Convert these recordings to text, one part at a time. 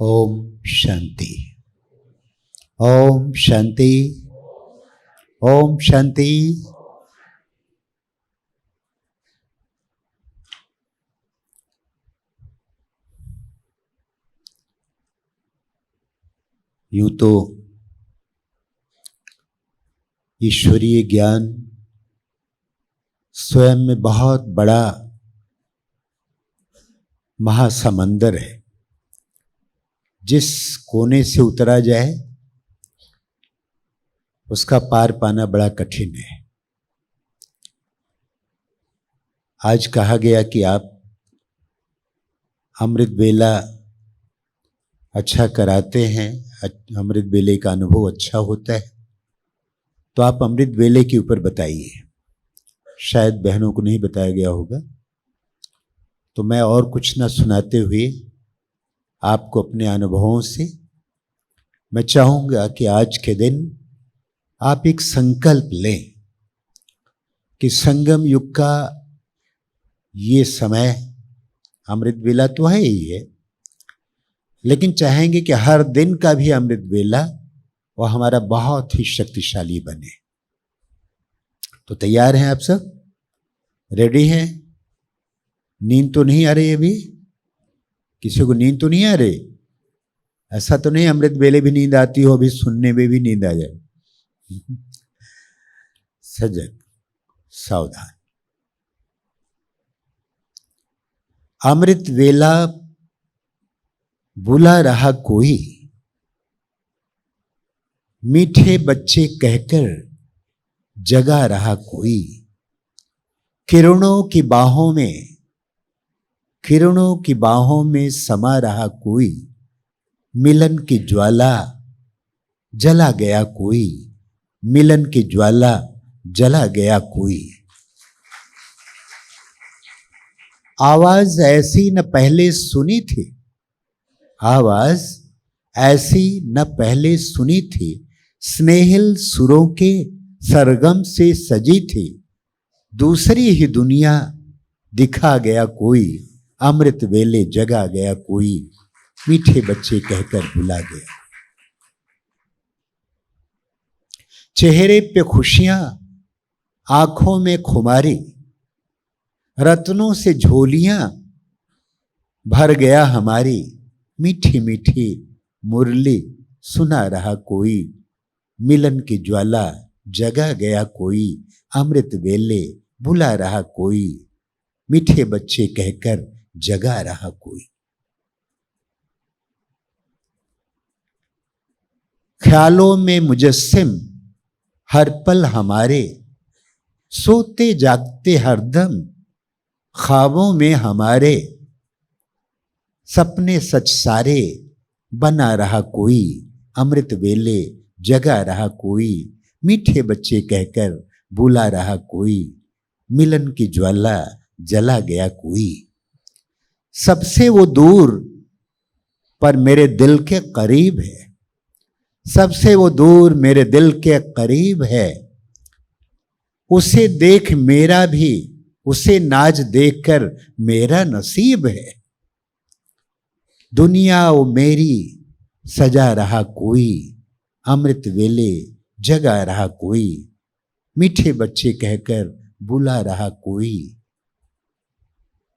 ओम शांति। ओम शांति। ओम शांति। यूं तो ईश्वरीय ज्ञान स्वयं में बहुत बड़ा महासमंदर है। जिस कोने से उतरा जाए उसका पार पाना बड़ा कठिन है। आज कहा गया कि आप अमृत वेला अच्छा कराते हैं, अमृत वेले का अनुभव अच्छा होता है, तो आप अमृत वेले के ऊपर बताइए। शायद बहनों को नहीं बताया गया होगा, तो मैं और कुछ ना सुनाते हुए आपको अपने अनुभवों से मैं चाहूँगा कि आज के दिन आप एक संकल्प लें कि संगम युग का ये समय अमृत वेला तो है ही है, लेकिन चाहेंगे कि हर दिन का भी अमृत वेला वो हमारा बहुत ही शक्तिशाली बने। तो तैयार हैं आप सब? रेडी हैं? नींद तो नहीं आ रही अभी? किसी को नींद तो नहीं आ रही? ऐसा तो नहीं अमृत वेले भी नींद आती हो, अभी सुनने में भी नींद आ जाए। सजग सावधान। अमृत वेला बुला रहा कोई, मीठे बच्चे कहकर जगा रहा कोई, किरणों की बाहों में समा रहा कोई, मिलन की ज्वाला जला गया कोई, मिलन की ज्वाला जला गया कोई। आवाज ऐसी न पहले सुनी थी, आवाज ऐसी न पहले सुनी थी, स्नेहिल सुरों के सरगम से सजी थी, दूसरी ही दुनिया दिखा गया कोई, अमृत वेले जगा गया कोई, मीठे बच्चे कहकर भुला गया। चेहरे पे खुशियां, आंखों में खुमारी, रत्नों से झोलियां भर गया हमारी, मीठी मीठी मुरली सुना रहा कोई, मिलन की ज्वाला जगा गया कोई, अमृत वेले बुला रहा कोई, मीठे बच्चे कहकर जगा रहा कोई। ख्यालों में मुजस्सिम हर पल हमारे, सोते जागते हरदम ख्वाबों में हमारे, सपने सच सारे बना रहा कोई, अमृत वेले जगा रहा कोई, मीठे बच्चे कहकर बुला रहा कोई, मिलन की ज्वाला जला गया कोई। सबसे वो दूर पर मेरे दिल के करीब है, सबसे वो दूर मेरे दिल के करीब है, उसे देख मेरा भी, उसे नाज देखकर मेरा नसीब है। दुनिया वो मेरी सजा रहा कोई, अमृत वेले जगा रहा कोई, मीठे बच्चे कहकर बुला रहा कोई,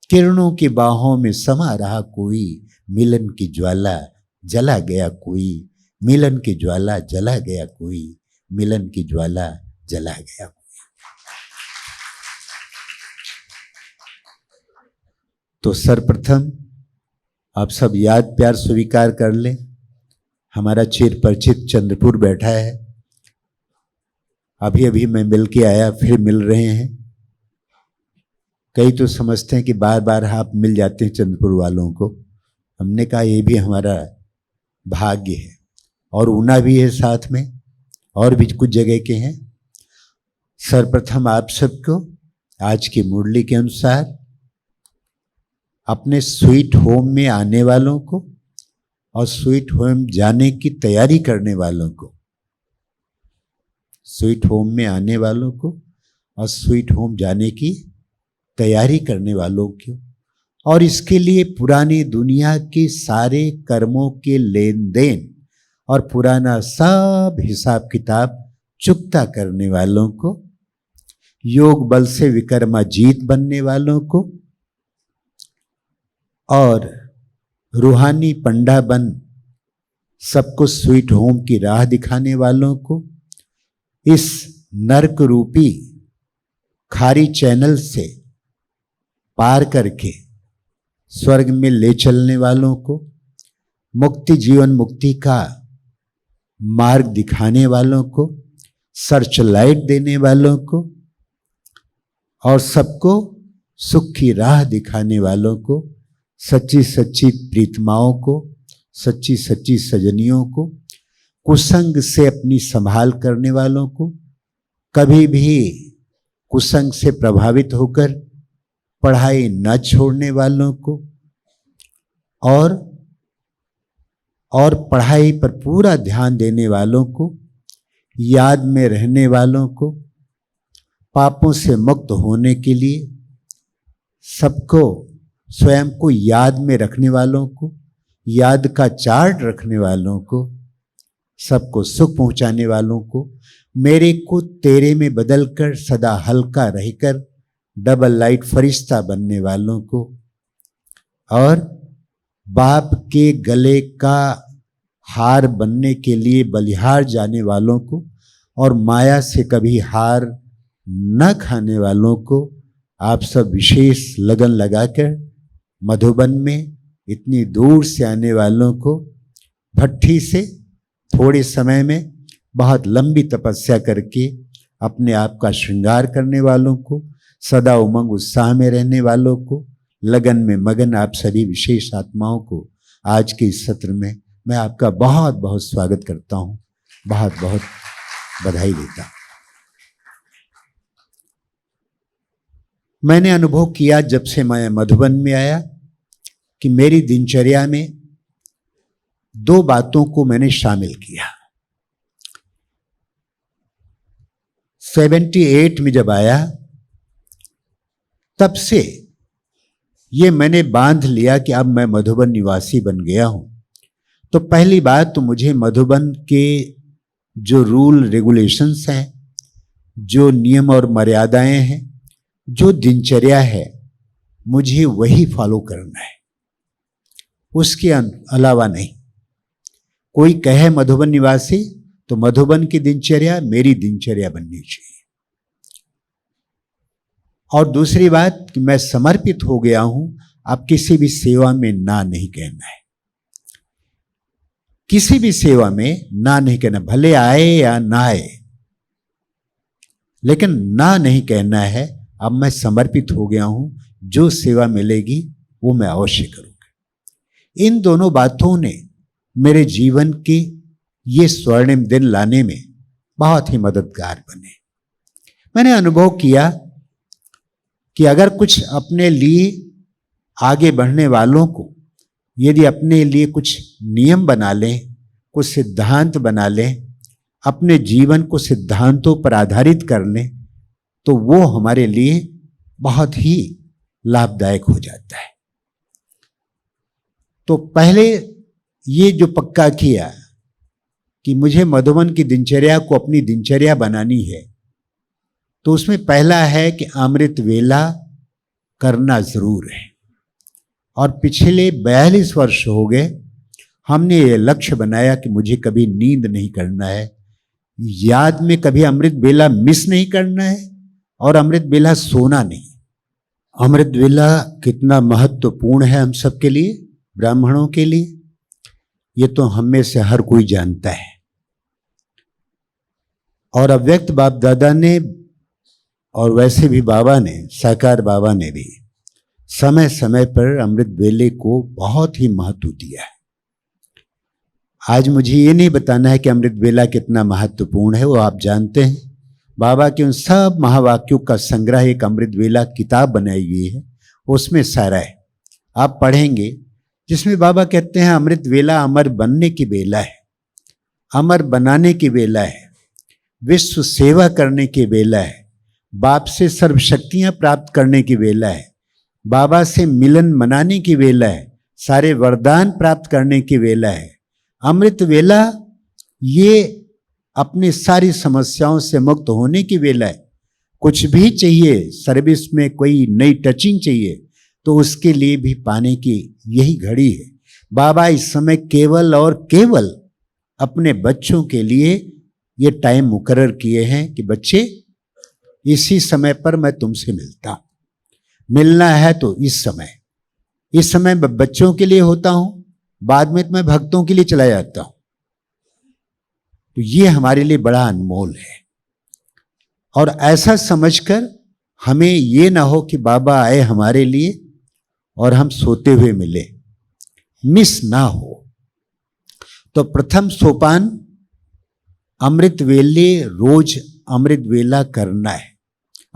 किरणों की बाहों में समा रहा कोई, मिलन की ज्वाला जला गया कोई, मिलन की ज्वाला जला गया कोई, मिलन की ज्वाला जला गया कोई। तो सर्वप्रथम आप सब याद प्यार स्वीकार कर लें। हमारा चिर परिचित चंद्रपुर बैठा है, अभी अभी मैं मिल के आया, फिर मिल रहे हैं। कई तो समझते हैं कि बार बार आप मिल जाते हैं चंद्रपुर वालों को। हमने कहा ये भी हमारा भाग्य है, और ऊना भी है साथ में, और भी कुछ जगह के हैं। सर्वप्रथम आप सबको आज की मुरली के अनुसार अपने स्वीट होम में आने वालों को और स्वीट होम जाने की तैयारी करने वालों को, स्वीट होम में आने वालों को और स्वीट होम जाने की तैयारी करने वालों को, और इसके लिए पुरानी दुनिया के सारे कर्मों के लेन देन और पुराना सब हिसाब किताब चुकता करने वालों को, योग बल से विकर्मा जीत बनने वालों को और रूहानी पंडा बन सबको स्वीट होम की राह दिखाने वालों को, इस नरक रूपी खारी चैनल से पार करके स्वर्ग में ले चलने वालों को, मुक्ति जीवन मुक्ति का मार्ग दिखाने वालों को, सर्च लाइट देने वालों को और सबको सुख की राह दिखाने वालों को, सच्ची सच्ची प्रीतमाओं को, सच्ची सच्ची सजनियों को, कुसंग से अपनी संभाल करने वालों को, कभी भी कुसंग से प्रभावित होकर पढ़ाई न छोड़ने वालों को और पढ़ाई पर पूरा ध्यान देने वालों को, याद में रहने वालों को, पापों से मुक्त होने के लिए सबको स्वयं को याद में रखने वालों को, याद का चार्ट रखने वालों को, सबको सुख पहुंचाने वालों को, मेरे को तेरे में बदलकर सदा हल्का रहकर डबल लाइट फरिश्ता बनने वालों को और बाप के गले का हार बनने के लिए बलिहार जाने वालों को और माया से कभी हार न खाने वालों को, आप सब विशेष लगन लगाकर मधुबन में इतनी दूर से आने वालों को, भट्ठी से थोड़े समय में बहुत लंबी तपस्या करके अपने आप का श्रृंगार करने वालों को, सदा उमंग उत्साह में रहने वालों को, लगन में मगन आप सभी विशेष आत्माओं को आज के इस सत्र में मैं आपका बहुत बहुत स्वागत करता हूँ, बहुत बहुत बधाई देता हूँ। मैंने अनुभव किया जब से मैं मधुबन में आया कि मेरी दिनचर्या में दो बातों को मैंने शामिल किया। 78 में जब आया तब से ये मैंने बांध लिया कि अब मैं मधुबन निवासी बन गया हूं। तो पहली बात तो मुझे मधुबन के जो रूल रेगुलेशंस हैं, जो नियम और मर्यादाएं हैं, जो दिनचर्या है, मुझे वही फॉलो करना है, उसके अलावा नहीं। कोई कहे मधुबन निवासी तो मधुबन की दिनचर्या मेरी दिनचर्या बननी चाहिए। और दूसरी बात कि मैं समर्पित हो गया हूं, अब किसी भी सेवा में ना नहीं कहना है, किसी भी सेवा में ना नहीं कहना, भले आए या ना आए, लेकिन ना नहीं कहना है। अब मैं समर्पित हो गया हूं, जो सेवा मिलेगी वो मैं अवश्य करूंगा। इन दोनों बातों ने मेरे जीवन के ये स्वर्णिम दिन लाने में बहुत ही मददगार बने। मैंने अनुभव किया कि अगर कुछ अपने लिए आगे बढ़ने वालों को यदि अपने लिए कुछ नियम बना लें, कुछ सिद्धांत बना लें, अपने जीवन को सिद्धांतों पर आधारित कर लें, तो वो हमारे लिए बहुत ही लाभदायक हो जाता है। तो पहले ये जो पक्का किया कि मुझे मधुबन की दिनचर्या को अपनी दिनचर्या बनानी है, तो उसमें पहला है कि अमृत वेला करना जरूर है। और पिछले 42 वर्ष हो गए हमने ये लक्ष्य बनाया कि मुझे कभी नींद नहीं करना है, याद में कभी अमृत वेला मिस नहीं करना है और अमृत वेला सोना नहीं। अमृत वेला कितना महत्वपूर्ण है हम सबके लिए, ब्राह्मणों के लिए, ये तो हम में से हर कोई जानता है। और अव्यक्त बाप दादा ने और वैसे भी बाबा ने, साकार बाबा ने भी समय समय पर अमृत वेले को बहुत ही महत्व दिया है। आज मुझे ये नहीं बताना है कि अमृत वेला कितना महत्वपूर्ण है, वो आप जानते हैं। बाबा के उन सब महावाक्यों का संग्रह एक अमृत वेला किताब बनाई गई है, उसमें सारा है, आप पढ़ेंगे, जिसमें बाबा कहते हैं अमृत वेला अमर बनने की वेला है, अमर बनाने की वेला है, विश्व सेवा करने की वेला है, बाप से सर्वशक्तियां प्राप्त करने की वेला है, बाबा से मिलन मनाने की वेला है, सारे वरदान प्राप्त करने की वेला है। अमृत वेला ये अपनी सारी समस्याओं से मुक्त होने की वेला है। कुछ भी चाहिए, सर्विस में कोई नई टचिंग चाहिए तो उसके लिए भी पाने की यही घड़ी है। बाबा इस समय केवल और केवल अपने बच्चों के लिए ये टाइम मुकर्रर किए हैं कि बच्चे इसी समय पर मैं तुमसे मिलता हूं। मिलना है तो इस समय बच्चों के लिए होता हूं, बाद में तो मैं भक्तों के लिए चला जाता हूं। तो ये हमारे लिए बड़ा अनमोल है। और ऐसा समझकर हमें ये ना हो कि बाबा आए हमारे लिए और हम सोते हुए मिले, मिस ना हो। तो प्रथम सोपान अमृत वेले, रोज अमृत वेला करना है।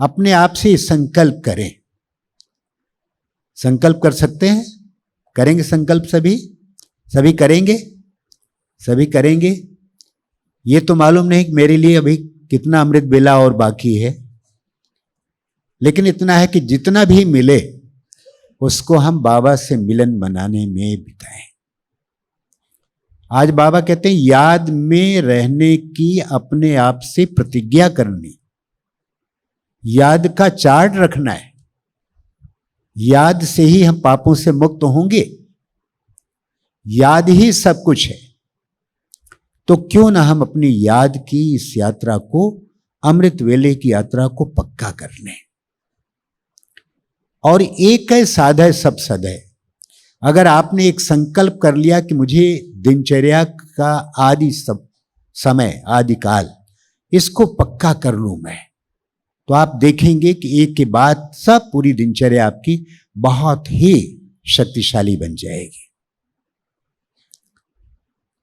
अपने आप से संकल्प करें। संकल्प कर सकते हैं? करेंगे संकल्प? सभी करेंगे? सभी करेंगे? ये तो मालूम नहीं कि मेरे लिए अभी कितना अमृत वेला और बाकी है, लेकिन इतना है कि जितना भी मिले उसको हम बाबा से मिलन मनाने में बिताएं। आज बाबा कहते हैं याद में रहने की अपने आप से प्रतिज्ञा करनी, याद का चार्ट रखना है। याद से ही हम पापों से मुक्त होंगे, याद ही सब कुछ है। तो क्यों ना हम अपनी याद की इस यात्रा को, अमृत वेले की यात्रा को पक्का कर लें। और एक है साधा सब सद है। अगर आपने एक संकल्प कर लिया कि मुझे दिनचर्या का आदि सब समय, आदि काल, इसको पक्का कर लूं मैं, तो आप देखेंगे कि एक के बाद सब पूरी दिनचर्या आपकी बहुत ही शक्तिशाली बन जाएगी।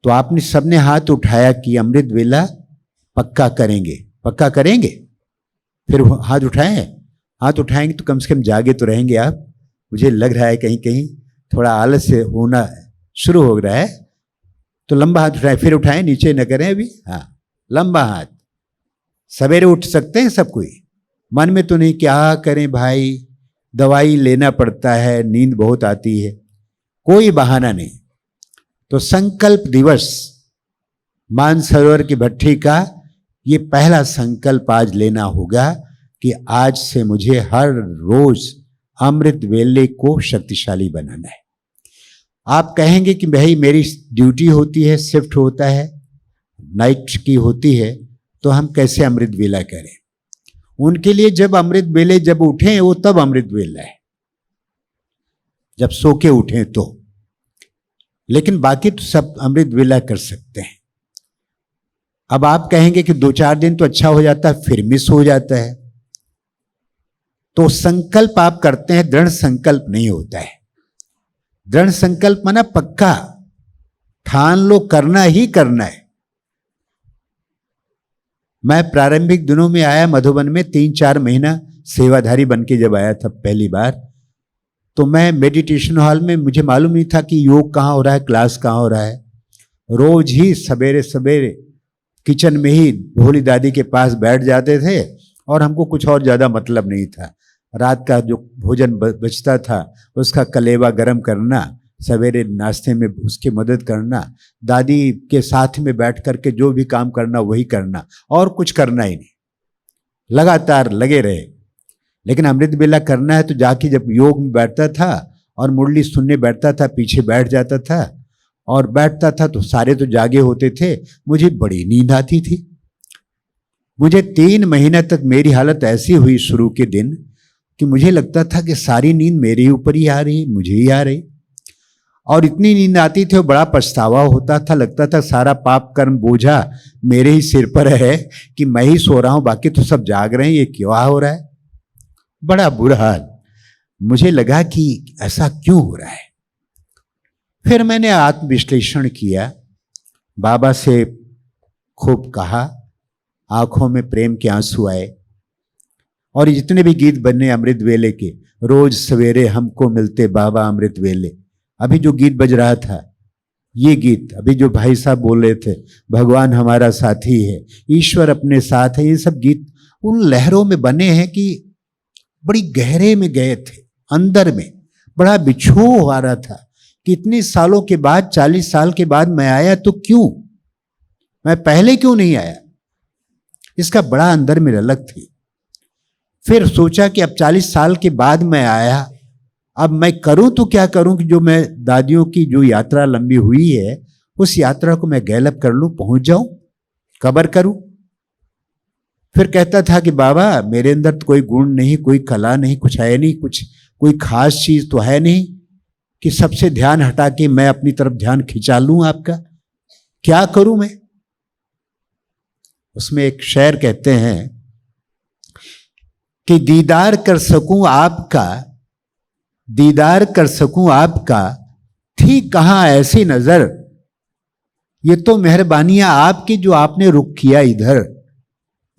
तो आपने सबने हाथ उठाया कि अमृत वेला पक्का करेंगे, पक्का करेंगे। फिर हाथ उठाएं, हाथ उठाएंगे तो कम से कम जागे तो रहेंगे आप। मुझे लग रहा है कहीं कहीं थोड़ा आलस से होना शुरू हो रहा है, तो लंबा हाथ उठाएं, फिर उठाएं, नीचे न करें अभी। हाँ, लंबा हाथ। सवेरे उठ सकते हैं सब कोई? मन में तो नहीं क्या करें भाई, दवाई लेना पड़ता है, नींद बहुत आती है, कोई बहाना नहीं। तो संकल्प दिवस मानसरोवर की भट्ठी का ये पहला संकल्प आज लेना होगा कि आज से मुझे हर रोज अमृत वेले को शक्तिशाली बनाना है। आप कहेंगे कि भाई मेरी ड्यूटी होती है, शिफ्ट होता है, नाइट की होती है, तो हम कैसे अमृत वेला करें? उनके लिए जब अमृत वेले जब उठें वो तब अमृत वेला है, जब सो के उठें तो। लेकिन बाकी तो सब अमृत वेला कर सकते हैं। अब आप कहेंगे कि 2-4 दिन तो अच्छा हो जाता है, फिर मिस हो जाता है। तो संकल्प आप करते हैं, दृढ़ संकल्प नहीं होता है। दृढ़ संकल्प माना पक्का, ठान लो करना ही करना है। मैं प्रारंभिक दिनों में आया मधुबन में, 3-4 महीना सेवाधारी बन के जब आया था पहली बार, तो मैं मेडिटेशन हॉल में, मुझे मालूम नहीं था कि योग कहाँ हो रहा है, क्लास कहाँ हो रहा है। रोज ही सवेरे सवेरे किचन में ही भोली दादी के पास बैठ जाते थे और हमको कुछ और ज़्यादा मतलब नहीं था। रात का जो भोजन बचता था उसका कलेवा गरम करना, सवेरे नाश्ते में उसकी मदद करना, दादी के साथ में बैठ करके जो भी काम करना वही करना, और कुछ करना ही नहीं। लगातार लगे रहे। लेकिन अमृत वेला करना है तो जाके जब योग में बैठता था और मुरली सुनने बैठता था, पीछे बैठ जाता था और बैठता था तो सारे तो जागे होते थे, मुझे बड़ी नींद आती थी। मुझे 3 महीने तक मेरी हालत ऐसी हुई शुरू के दिन कि मुझे लगता था कि सारी नींद मेरे ऊपर ही आ रही, मुझे ही आ रही। और इतनी नींद आती थी, बड़ा पछतावा होता था, लगता था सारा पाप कर्म बोझा मेरे ही सिर पर है कि मैं ही सो रहा हूं, बाकी तो सब जाग रहे हैं, ये क्या हो रहा है। बड़ा बुरा हाल। मुझे लगा कि ऐसा क्यों हो रहा है। फिर मैंने आत्मविश्लेषण किया, बाबा से खूब कहा, आंखों में प्रेम के आंसू आए। और जितने भी गीत बने अमृत वेले के, रोज सवेरे हमको मिलते बाबा अमृत वेले, अभी जो गीत बज रहा था, ये गीत अभी जो भाई साहब बोल रहे थे, भगवान हमारा साथी है, ईश्वर अपने साथ है, ये सब गीत उन लहरों में बने हैं कि बड़ी गहरे में गए थे अंदर में बड़ा बिछोह हो रहा था कि इतने सालों के बाद, 40 साल के बाद मैं आया तो क्यों, मैं पहले क्यों नहीं आया, इसका बड़ा अंदर में ललक थी। फिर सोचा कि अब 40 साल के बाद मैं आया, अब मैं करूं तो क्या करूं कि जो मैं दादियों की जो यात्रा लंबी हुई है उस यात्रा को मैं गैलप कर लूं, पहुंच जाऊं, कवर करूं। फिर कहता था कि बाबा मेरे अंदर तो कोई गुण नहीं, कोई कला नहीं, कुछ है नहीं, कुछ कोई खास चीज तो है नहीं कि सबसे ध्यान हटा के मैं अपनी तरफ ध्यान खिंचा लूं आपका, क्या करूं मैं। उसमें एक शेर कहते हैं कि दीदार कर सकूं आपका, दीदार कर सकूं आपका, थी कहां ऐसी नजर, ये तो मेहरबानियां आपकी जो आपने रुख किया इधर,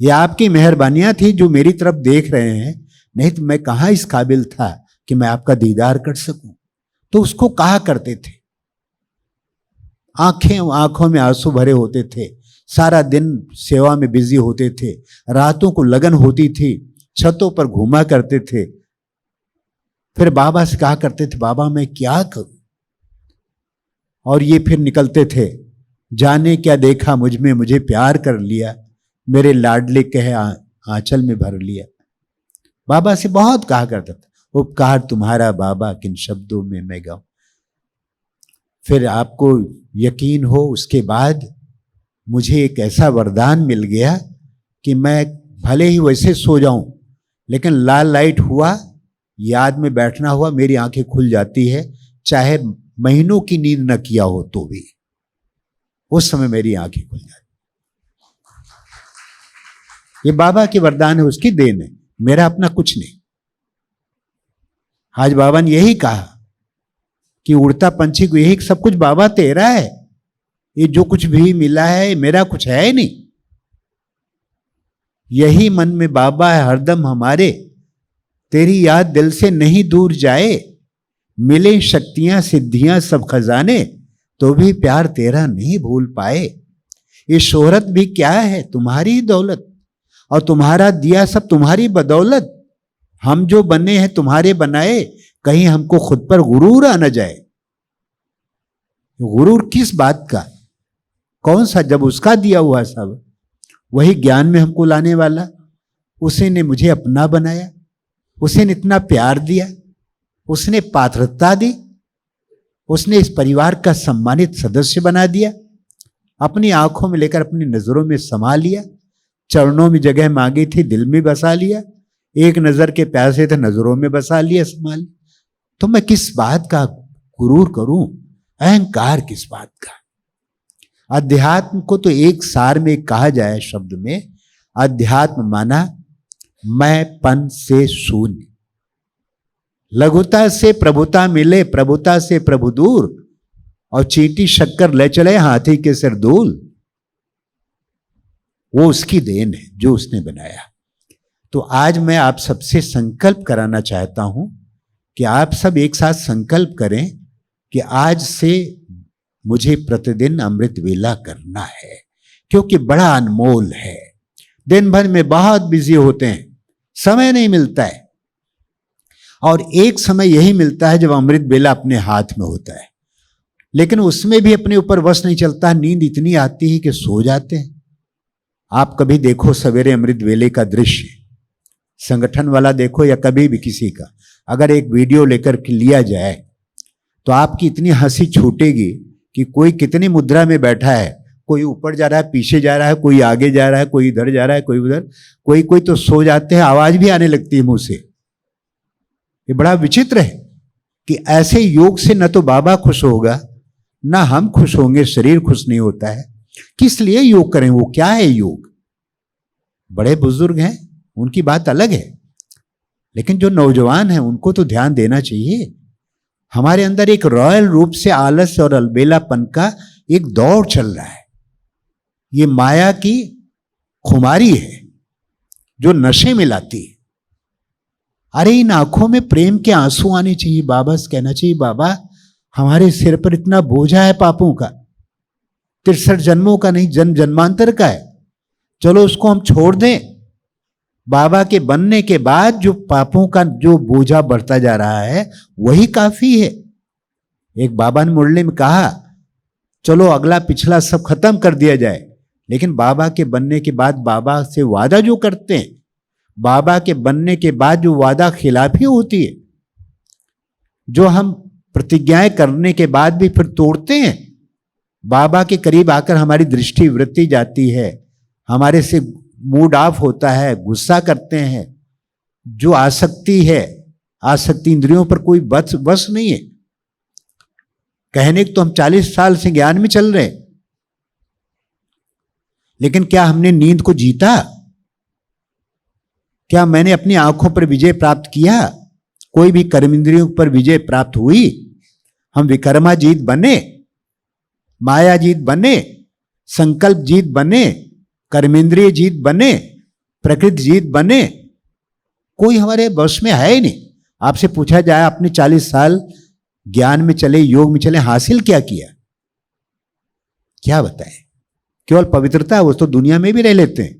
ये आपकी मेहरबानियां थी जो मेरी तरफ देख रहे हैं, नहीं तो मैं कहां इस काबिल था कि मैं आपका दीदार कर सकूं। तो उसको कहा करते थे, आंखों में आंसू भरे होते थे, सारा दिन सेवा में बिजी होते थे, रातों को लगन होती थी, छतों पर घूमा करते थे। फिर बाबा से कहा करते थे बाबा मैं क्या करूं, और ये फिर निकलते थे, जाने क्या देखा मुझ में, मुझे प्यार कर लिया, मेरे लाडले कहे आंचल में भर लिया। बाबा से बहुत कहा करता था, उपकार तुम्हारा बाबा किन शब्दों में मैं गाऊं। फिर आपको यकीन हो उसके बाद मुझे एक ऐसा वरदान मिल गया कि मैं भले ही वैसे सो जाऊं लेकिन लाल लाइट हुआ, याद में बैठना हुआ, मेरी आंखें खुल जाती है, चाहे महीनों की नींद न किया हो तो भी उस समय मेरी आंखें खुल जाती। ये बाबा के वरदान है, उसकी देन है, मेरा अपना कुछ नहीं। आज बाबा ने यही कहा कि उड़ता पंछी को यही सब कुछ बाबा तेरा है, ये जो कुछ भी मिला है मेरा कुछ है ही नहीं, यही मन में बाबा है हरदम हमारे, तेरी याद दिल से नहीं दूर जाए, मिले शक्तियां सिद्धियां सब खजाने, तो भी प्यार तेरा नहीं भूल पाए। ये शोहरत भी क्या है तुम्हारी दौलत, और तुम्हारा दिया सब तुम्हारी बदौलत, हम जो बने हैं तुम्हारे बनाए, कहीं हमको खुद पर गुरूर आ न जाए। गुरूर किस बात का, कौन सा, जब उसका दिया हुआ सब, वही ज्ञान में हमको लाने वाला, उसी ने मुझे अपना बनाया, उसी ने इतना प्यार दिया, उसने पात्रता दी, उसने इस परिवार का सम्मानित सदस्य बना दिया, अपनी आंखों में लेकर अपनी नजरों में समा लिया, चरणों में जगह मांगी थी दिल में बसा लिया, एक नजर के प्यासे थे नजरों में बसा लिया, समा लिया। तो मैं किस बात का गुरूर करूं, अहंकार किस बात का। अध्यात्म को तो एक सार में कहा जाए शब्द में, अध्यात्म माना मैंपन से शून्य, लघुता से प्रभुता मिले, प्रभुता से प्रभु दूर, और चींटी शक्कर ले चले हाथी के सिर धूल। वो उसकी देन है जो उसने बनाया। तो आज मैं आप सबसे संकल्प कराना चाहता हूं कि आप सब एक साथ संकल्प करें कि आज से मुझे प्रतिदिन अमृत वेला करना है, क्योंकि बड़ा अनमोल है। दिन भर में बहुत बिजी होते हैं, समय नहीं मिलता है, और एक समय यही मिलता है जब अमृत वेला अपने हाथ में होता है, लेकिन उसमें भी अपने ऊपर वश नहीं चलता, नींद इतनी आती है कि सो जाते हैं। आप कभी देखो सवेरे अमृत वेले का दृश्य, संगठन वाला देखो या कभी भी किसी का, अगर एक वीडियो लेकर के लिया जाए तो आपकी इतनी हंसी छूटेगी कि कोई कितनी मुद्रा में बैठा है, कोई ऊपर जा रहा है, पीछे जा रहा है, कोई आगे जा रहा है, कोई इधर जा रहा है, कोई उधर, कोई तो सो जाते हैं, आवाज भी आने लगती है मुंह से। ये बड़ा विचित्र है कि ऐसे योग से न तो बाबा खुश होगा ना हम खुश होंगे, शरीर खुश नहीं होता है। किस लिए योग करें, वो क्या है योग। बड़े बुजुर्ग हैं, उनकी बात अलग है, लेकिन जो नौजवान हैं उनको तो ध्यान देना चाहिए। हमारे अंदर एक रॉयल रूप से आलस्य और अलबेलापन का एक दौर चल रहा है। ये माया की खुमारी है जो नशे में लाती है। अरे इन आंखों में प्रेम के आंसू आने चाहिए। बाबा से कहना चाहिए, बाबा हमारे सिर पर इतना बोझा है पापों का, 63 जन्मों का नहीं, जन्म जन्मांतर का है, चलो उसको हम छोड़ दें, बाबा के बनने के बाद जो पापों का जो बोझा बढ़ता जा रहा है वही काफी है। एक बाबा ने मुरली में कहा चलो अगला पिछला सब खत्म कर दिया जाए, लेकिन बाबा के बनने के बाद बाबा से वादा जो करते हैं, बाबा के बनने के बाद जो वादा खिलाफी होती है, जो हम प्रतिज्ञाएं करने के बाद भी फिर तोड़ते हैं, बाबा के करीब आकर हमारी दृष्टि वृत्ति जाती है, हमारे से मूड ऑफ होता है, गुस्सा करते हैं, जो आसक्ति है, आसक्ति इंद्रियों पर कोई बस नहीं है। कहने को तो हम 40 साल से ज्ञान में चल रहे हैं, लेकिन क्या हमने नींद को जीता? क्या मैंने अपनी आंखों पर विजय प्राप्त किया? कोई भी कर्मेंद्रियों पर विजय प्राप्त हुई? हम विकर्मा जीत बने, माया जीत बने, संकल्प जीत बने, कर्मेंद्रिय जीत बने, प्रकृति जीत बने? कोई हमारे वश में है ही नहीं। आपसे पूछा जाए आपने 40 साल ज्ञान में चले, योग में चले, हासिल क्या किया? क्या बताएं? केवल पवित्रता, वो तो दुनिया में भी रह लेते हैं।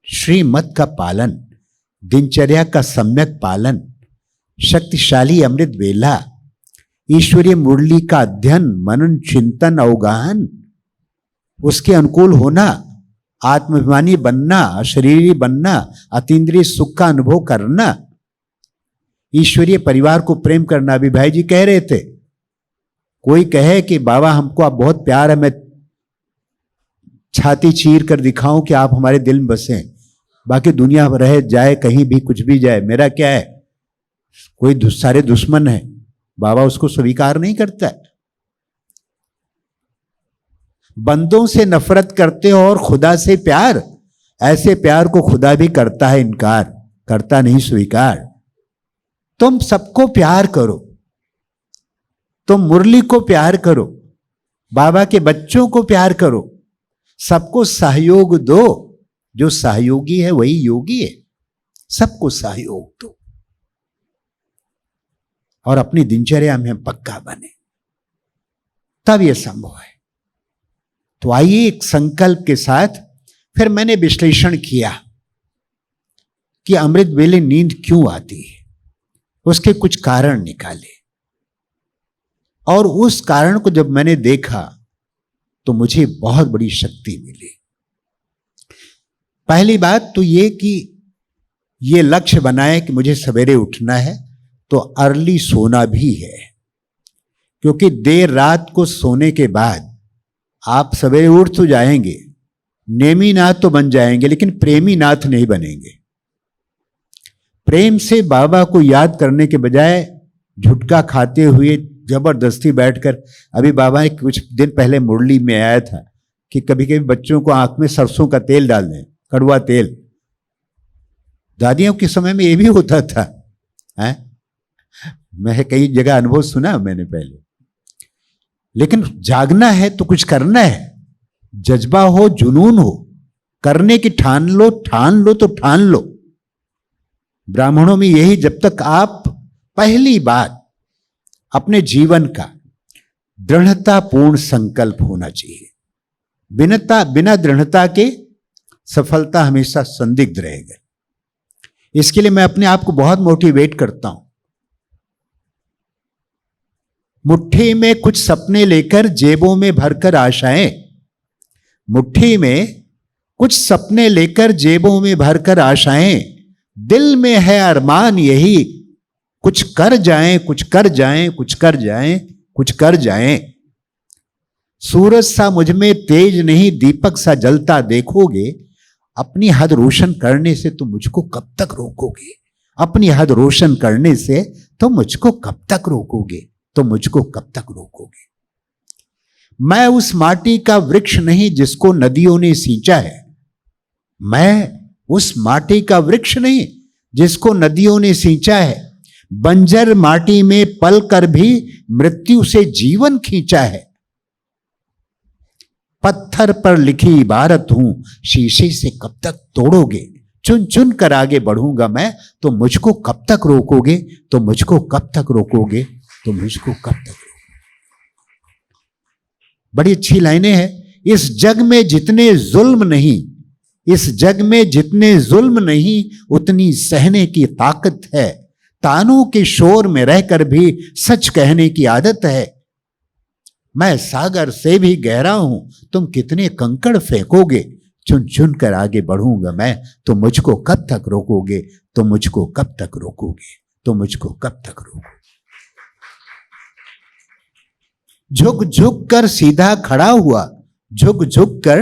श्रीमत का पालन, दिनचर्या का सम्यक पालन, शक्तिशाली अमृत वेला, ईश्वरीय मुरली का अध्ययन, मनन, चिंतन, अवगाहन, उसके अनुकूल होना, आत्माभिमानी बनना, अशरीरी बनना, अतीन्द्रिय सुख का अनुभव करना, ईश्वरीय परिवार को प्रेम करना। अभी भाई जी कह रहे थे, कोई कहे कि बाबा हमको आप बहुत प्यार है, मैं छाती चीर कर दिखाऊं कि आप हमारे दिल में बसे, बाकी दुनिया रहे जाए कहीं भी कुछ भी जाए, मेरा क्या है? कोई सारे दुश्मन है, बाबा उसको स्वीकार नहीं करता है। बंदों से नफरत करते हो और खुदा से प्यार, ऐसे प्यार को खुदा भी करता है इनकार, करता नहीं स्वीकार। तुम सबको प्यार करो, तुम मुरली को प्यार करो, बाबा के बच्चों को प्यार करो, सबको सहयोग दो। जो सहयोगी है वही योगी है। सबको सहयोग दो और अपनी दिनचर्या में पक्का बने, तब यह संभव है। तो आइए एक संकल्प के साथ फिर मैंने विश्लेषण किया कि अमृत वेले नींद क्यों आती है, उसके कुछ कारण निकाले, और उस कारण को जब मैंने देखा तो मुझे बहुत बड़ी शक्ति मिली। पहली बात तो ये कि ये लक्ष्य बनाए कि मुझे सवेरे उठना है, तो अर्ली सोना भी है, क्योंकि देर रात को सोने के बाद आप सवेरे उठ तो जाएंगे, नेमी नाथ तो बन जाएंगे, लेकिन प्रेमी नाथ नहीं बनेंगे। प्रेम से बाबा को याद करने के बजाय झुटका खाते हुए जबरदस्ती बैठकर, अभी बाबा ने कुछ दिन पहले मुरली में आया था कि कभी कभी बच्चों को आंख में सरसों का तेल डाल दें, कड़वा तेल। दादियों के समय में ये भी होता था, है? मैं कई जगह अनुभव सुना मैंने पहले। लेकिन जागना है तो कुछ करना है, जज्बा हो, जुनून हो, करने की ठान लो तो ठान लो। ब्राह्मणों में यही, जब तक आप पहली बात अपने जीवन का दृढ़तापूर्ण संकल्प होना चाहिए। बिना दृढ़ता के सफलता हमेशा संदिग्ध रहेगा। इसके लिए मैं अपने आप को बहुत मोटिवेट करता हूं। मुट्ठी में कुछ सपने लेकर जेबों में भरकर आशाएं, मुट्ठी में कुछ सपने लेकर जेबों में भरकर आशाएं, दिल में है अरमान यही, कुछ कर जाएं, कुछ कर जाएं, कुछ कर जाएं, कुछ कर जाएं। सूरज सा मुझ में तेज नहीं, दीपक सा जलता देखोगे, अपनी हद रोशन करने से तुम मुझको कब तक रोकोगे? अपनी हद रोशन करने से तुम मुझको कब तक रोकोगे? तुम मुझको कब तक रोकोगे? मैं उस माटी का वृक्ष नहीं जिसको नदियों ने सींचा है, मैं उस माटी का वृक्ष नहीं जिसको नदियों ने सींचा है। बंजर माटी में पल कर भी मृत्यु से जीवन खींचा है। पत्थर पर लिखी इबारत हूं, शीशे से कब तक तोड़ोगे? चुन चुन कर आगे बढ़ूंगा मैं, तो मुझको कब तक रोकोगे? तो मुझको कब तक रोकोगे? तो मुझको कब तक रोकोगे? बड़ी अच्छी लाइनें हैं। इस जग में जितने जुल्म नहीं, इस जग में जितने जुल्म नहीं उतनी सहने की ताकत है। तानों के शोर में रहकर भी सच कहने की आदत है। मैं सागर से भी गहरा हूं, तुम कितने कंकड़ फेंकोगे। चुन चुन कर आगे बढ़ूंगा मैं, तुम मुझको कब तक रोकोगे, तुम मुझको कब तक रोकोगे, तुम मुझको कब तक रोकोगे। झुक झुक कर सीधा खड़ा हुआ, झुक झुक कर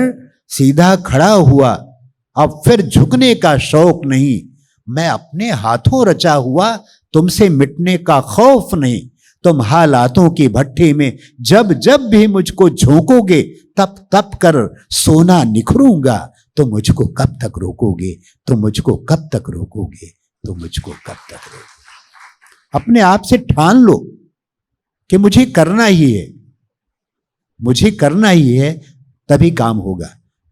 सीधा खड़ा हुआ। अब फिर झुकने का शौक नहीं, मैं अपने हाथों रचा हुआ, तुमसे मिटने का खौफ नहीं। तुम हालातों की भट्ठी में जब जब भी मुझको झोंकोगे, तप तप कर सोना निखरूंगा। तुम मुझको कब तक रोकोगे, तुम मुझको कब तक रोकोगे, तुम मुझको कब तक रोकोगे। अपने आप से ठान लो कि मुझे करना ही है, मुझे करना ही है, तभी काम होगा,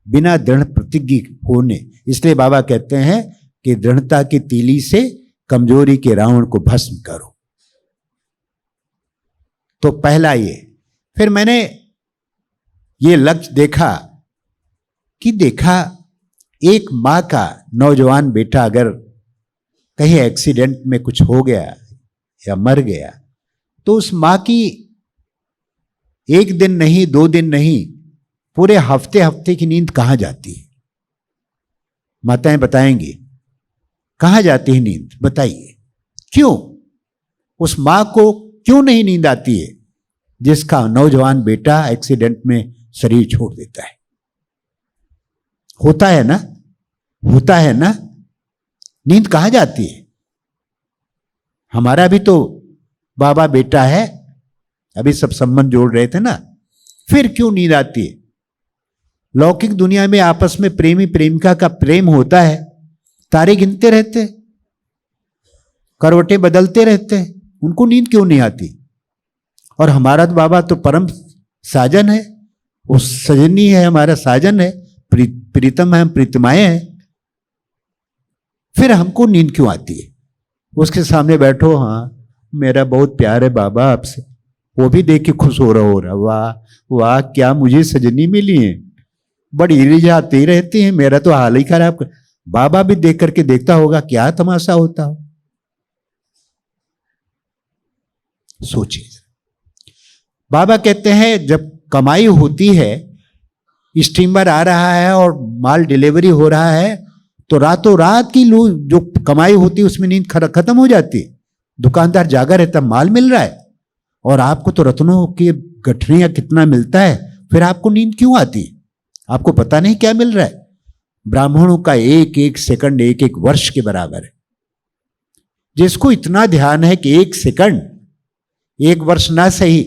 बिना दृढ़ प्रतिज्ञ होने। इसलिए बाबा कहते हैं कि दृढ़ता की तीली से कमजोरी के रावण को भस्म करो। तो पहला ये। फिर मैंने ये लक्ष्य देखा कि एक मां का नौजवान बेटा अगर कहीं एक्सीडेंट में कुछ हो गया या मर गया, तो उस मां की एक दिन नहीं, 2 दिन नहीं, पूरे हफ्ते हफ्ते की नींद कहां जाती है? माताएं बताएंगी कहां जाती है नींद, बताइए क्यों? उस मां को क्यों नहीं नींद आती है जिसका नौजवान बेटा एक्सीडेंट में शरीर छोड़ देता है? होता है ना, होता है ना, नींद कहां जाती है? हमारा भी तो बाबा बेटा है, अभी सब संबंध जोड़ रहे थे ना, फिर क्यों नींद आती है? लौकिक दुनिया में आपस में प्रेमी प्रेमिका का प्रेम होता है, तारे गिनते रहते, करवटें बदलते रहते, उनको नींद क्यों नहीं आती? और हमारा तो बाबा तो परम साजन है, वो सजनी है, हमारा साजन है, प्रीतम है, हम प्रीतमाएं हैं, फिर हमको नींद क्यों आती है? उसके सामने बैठो, हाँ मेरा बहुत प्यार है बाबा आपसे, वो भी देख के खुश हो रहा, वाह वाह क्या मुझे सजनी मिली है, बड़ी रिझाती रहती है, मेरा तो हाल ही खराब कर। बाबा भी देख करके देखता होगा क्या तमाशा होता हो। सोचिए, बाबा कहते हैं जब कमाई होती है, स्टीमर आ रहा है और माल डिलीवरी हो रहा है, तो रातों रात की जो कमाई होती है उसमें नींद खत्म हो जाती है। दुकानदार जागा रहता, माल मिल रहा है और आपको तो रत्नों की गठरियां कितना मिलता है, फिर आपको नींद क्यों आती? आपको पता नहीं क्या मिल रहा है? ब्राह्मणों का एक एक सेकंड एक एक वर्ष के बराबर है। जिसको इतना ध्यान है कि एक सेकंड एक वर्ष ना सही,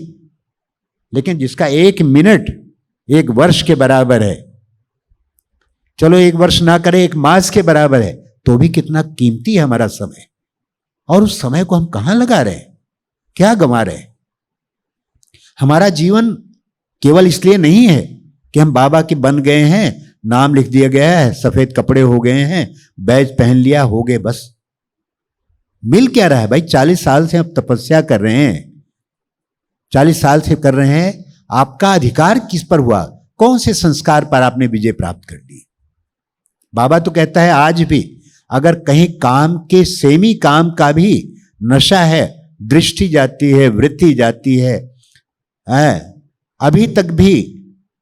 लेकिन जिसका एक मिनट एक वर्ष के बराबर है, चलो एक वर्ष ना करे, एक मास के बराबर है, तो भी कितना कीमती है हमारा समय। और उस समय को हम कहां लगा रहे हैं, क्या गंवा रहे हैं? हमारा जीवन केवल इसलिए नहीं है कि हम बाबा के बन गए हैं, नाम लिख दिया गया है, सफेद कपड़े हो गए हैं, बैज पहन लिया, हो गए बस। मिल क्या रहा है भाई? 40 साल से हम तपस्या कर रहे हैं, 40 साल से कर रहे हैं, आपका अधिकार किस पर हुआ? कौन से संस्कार पर आपने विजय प्राप्त कर ली? बाबा तो कहता है आज भी अगर कहीं काम के सेमी काम का भी नशा है, दृष्टि जाती है, वृत्ति जाती है, अभी तक भी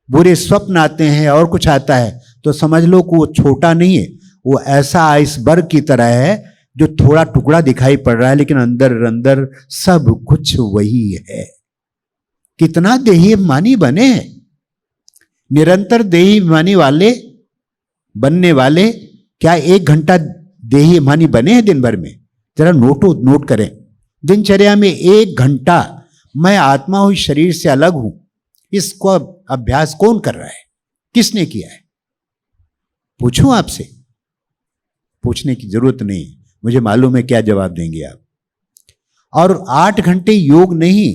बुरे स्वप्न आते हैं और कुछ आता है, तो समझ लो कि वो छोटा नहीं है, वो ऐसा आइसबर्ग की तरह है जो थोड़ा टुकड़ा दिखाई पड़ रहा है, लेकिन अंदर अंदर सब कुछ वही है। कितना देहाभिमानी बने हैं, निरंतर देहाभिमानी वाले बनने वाले क्या 1 घंटा देहाभिमानी बने हैं दिन भर में? जरा नोट करें, दिनचर्या में 1 घंटा मैं आत्मा हुई शरीर से अलग हूं, इसको अभ्यास कौन कर रहा है? किसने किया है? पूछूं आपसे? पूछने की जरूरत नहीं, मुझे मालूम है क्या जवाब देंगे आप। और 8 घंटे योग नहीं,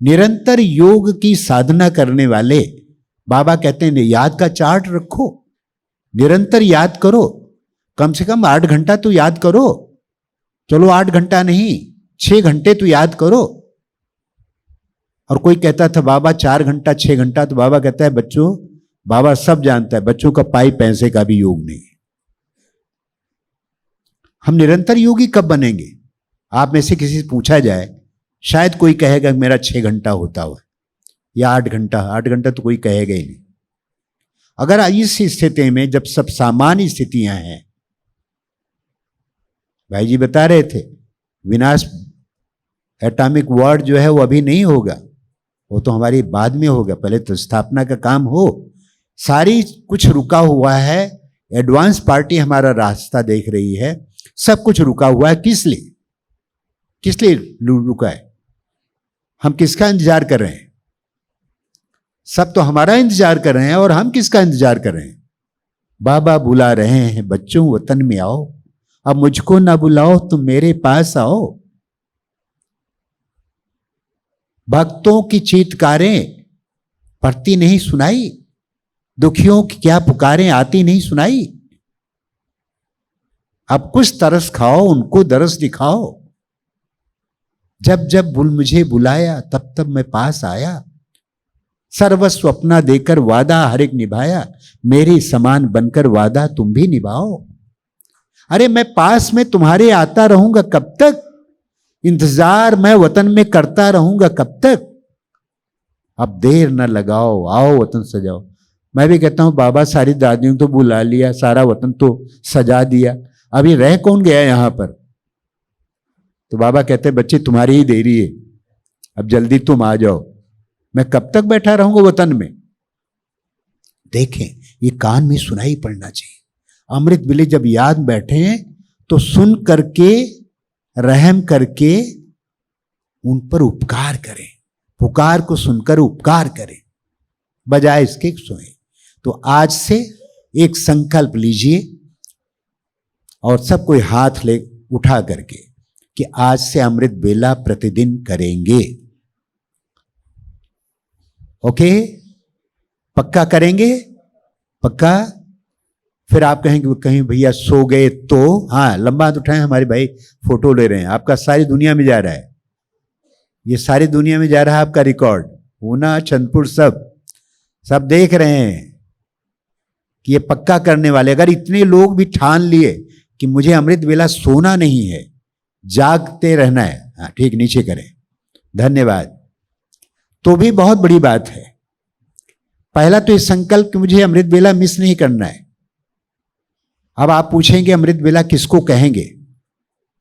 निरंतर योग की साधना करने वाले बाबा कहते हैं याद का चार्ट रखो, निरंतर याद करो, कम से कम 8 घंटा तो याद करो। चलो 8 घंटा नहीं, 6 घंटे तो याद करो। और कोई कहता था बाबा 4 घंटा 6 घंटा, तो बाबा कहता है बच्चों बाबा सब जानता है, बच्चों का पाई पैसे का भी योग नहीं है। हम निरंतर योगी कब बनेंगे? आप में से किसी से पूछा जाए, शायद कोई कहेगा मेरा 6 घंटा होता हुआ या 8 घंटा। 8 घंटा तो कोई कहेगा ही नहीं। अगर इस स्थिति में जब सब सामान्य स्थितियां हैं, भाई जी बता रहे थे, विनाश एटॉमिक वॉर जो है वो अभी नहीं होगा, वो तो हमारी बाद में होगा। पहले तो स्थापना का काम हो, सारी कुछ रुका हुआ है। एडवांस पार्टी हमारा रास्ता देख रही है, सब कुछ रुका हुआ है। किस लिए? किस लिए रुका है? हम किसका इंतजार कर रहे हैं? सब तो हमारा इंतजार कर रहे हैं, और हम किसका इंतजार कर रहे हैं? बाबा बुला रहे हैं, बच्चों वतन में आओ, अब मुझको ना बुलाओ, तुम मेरे पास आओ। भक्तों की चीत्कारें पड़ती नहीं सुनाई, दुखियों की क्या पुकारें आती नहीं सुनाई। अब कुछ तरस खाओ, उनको दरस दिखाओ। जब जब मुझे बुलाया, तब तब मैं पास आया। सर्वस्व अपना देकर वादा हर एक निभाया, मेरी समान बनकर वादा तुम भी निभाओ। अरे मैं पास में तुम्हारे आता रहूंगा कब तक? इंतजार मैं वतन में करता रहूंगा कब तक? अब देर न लगाओ, आओ वतन सजाओ। मैं भी कहता हूं बाबा सारी दादियों तो बुला लिया, सारा वतन तो सजा दिया, अभी रह कौन गया यहां पर? तो बाबा कहते बच्चे तुम्हारी ही देरी है, अब जल्दी तुम आ जाओ। मैं कब तक बैठा रहूंगा वतन में? देखें, ये कान में सुनाई पड़ना चाहिए। अमृत वेले जब याद बैठे हैं तो सुन करके, रहम करके उन पर उपकार करें, पुकार को सुनकर उपकार करें, बजाय इसके सोए। तो आज से एक संकल्प लीजिए और सब कोई हाथ ले उठा करके कि आज से अमृत बेला प्रतिदिन करेंगे। ओके, पक्का करेंगे? पक्का? फिर आप कहेंगे कहीं भैया सो गए तो? हाँ, लंबा हाथ उठाएं, हमारे भाई फोटो ले रहे हैं। आपका सारी दुनिया में जा रहा है, ये सारी दुनिया में जा रहा है आपका रिकॉर्ड। पूना, चंदपुर, सब देख रहे हैं कि ये पक्का करने वाले। अगर इतने लोग भी ठान लिए कि मुझे अमृत वेला सोना नहीं है, जागते रहना है, हाँ ठीक, नीचे करें, धन्यवाद, तो भी बहुत बड़ी बात है। पहला तो ये संकल्प कि मुझे अमृत वेला मिस नहीं करना है। अब आप पूछेंगे अमृत वेला किसको कहेंगे?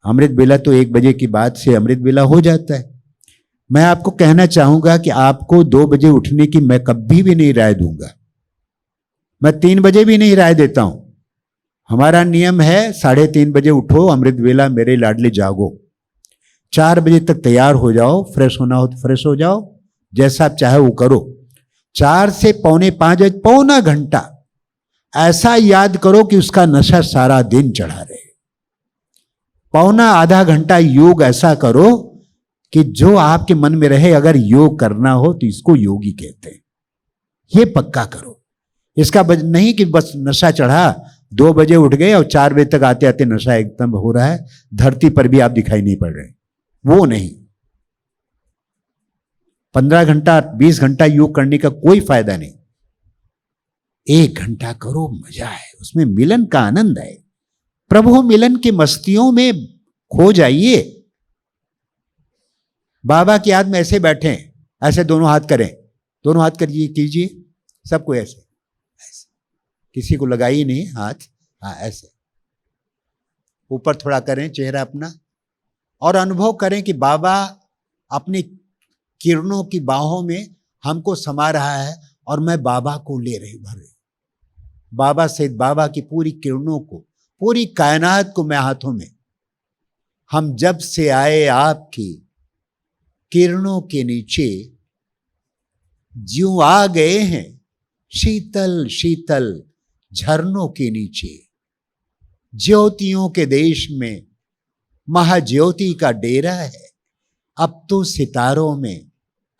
अमृत वेला तो 1 बजे की बाद से अमृत वेला हो जाता है। मैं आपको कहना चाहूंगा कि आपको 2 बजे उठने की मैं कभी भी नहीं राय दूंगा। मैं 3 बजे भी नहीं राय देता हूं। हमारा नियम है 3:30 बजे उठो, अमृत वेला मेरे लाडले जागो। 4 बजे तक तैयार हो जाओ, फ्रेश होना हो तो फ्रेश हो जाओ, जैसा आप चाहे वो करो। 4 से 4:45 बजे पौना घंटा ऐसा याद करो कि उसका नशा सारा दिन चढ़ा रहे। पौना आधा घंटा योग ऐसा करो कि जो आपके मन में रहे। अगर योग करना हो तो इसको योगी कहते हैं। ये पक्का करो। इसका नहीं कि बस नशा चढ़ा, 2 बजे उठ गए और 4 बजे तक आते आते नशा एकदम हो रहा है, धरती पर भी आप दिखाई नहीं पड़ रहे, वो नहीं। 15 घंटा 20 घंटा योग करने का कोई फायदा नहीं। 1 घंटा करो, मजा है उसमें, मिलन का आनंद है। प्रभु मिलन की मस्तियों में खो जाइए। बाबा की याद में ऐसे बैठे, ऐसे दोनों हाथ करें, दोनों हाथ करिए, कीजिए सबको ऐसे, किसी को लगाइए नहीं हाथ, हाँ ऐसे ऊपर थोड़ा करें चेहरा अपना, और अनुभव करें कि बाबा अपनी किरणों की बाहों में हमको समा रहा है और मैं बाबा को ले रही भर रही। बाबा से बाबा की पूरी किरणों को, पूरी कायनात को मैं हाथों में। हम जब से आए आपकी किरणों के नीचे, ज्यों आ गए हैं शीतल शीतल झरनों के नीचे। ज्योतियों के देश में महाज्योति का डेरा है, अब तो सितारों में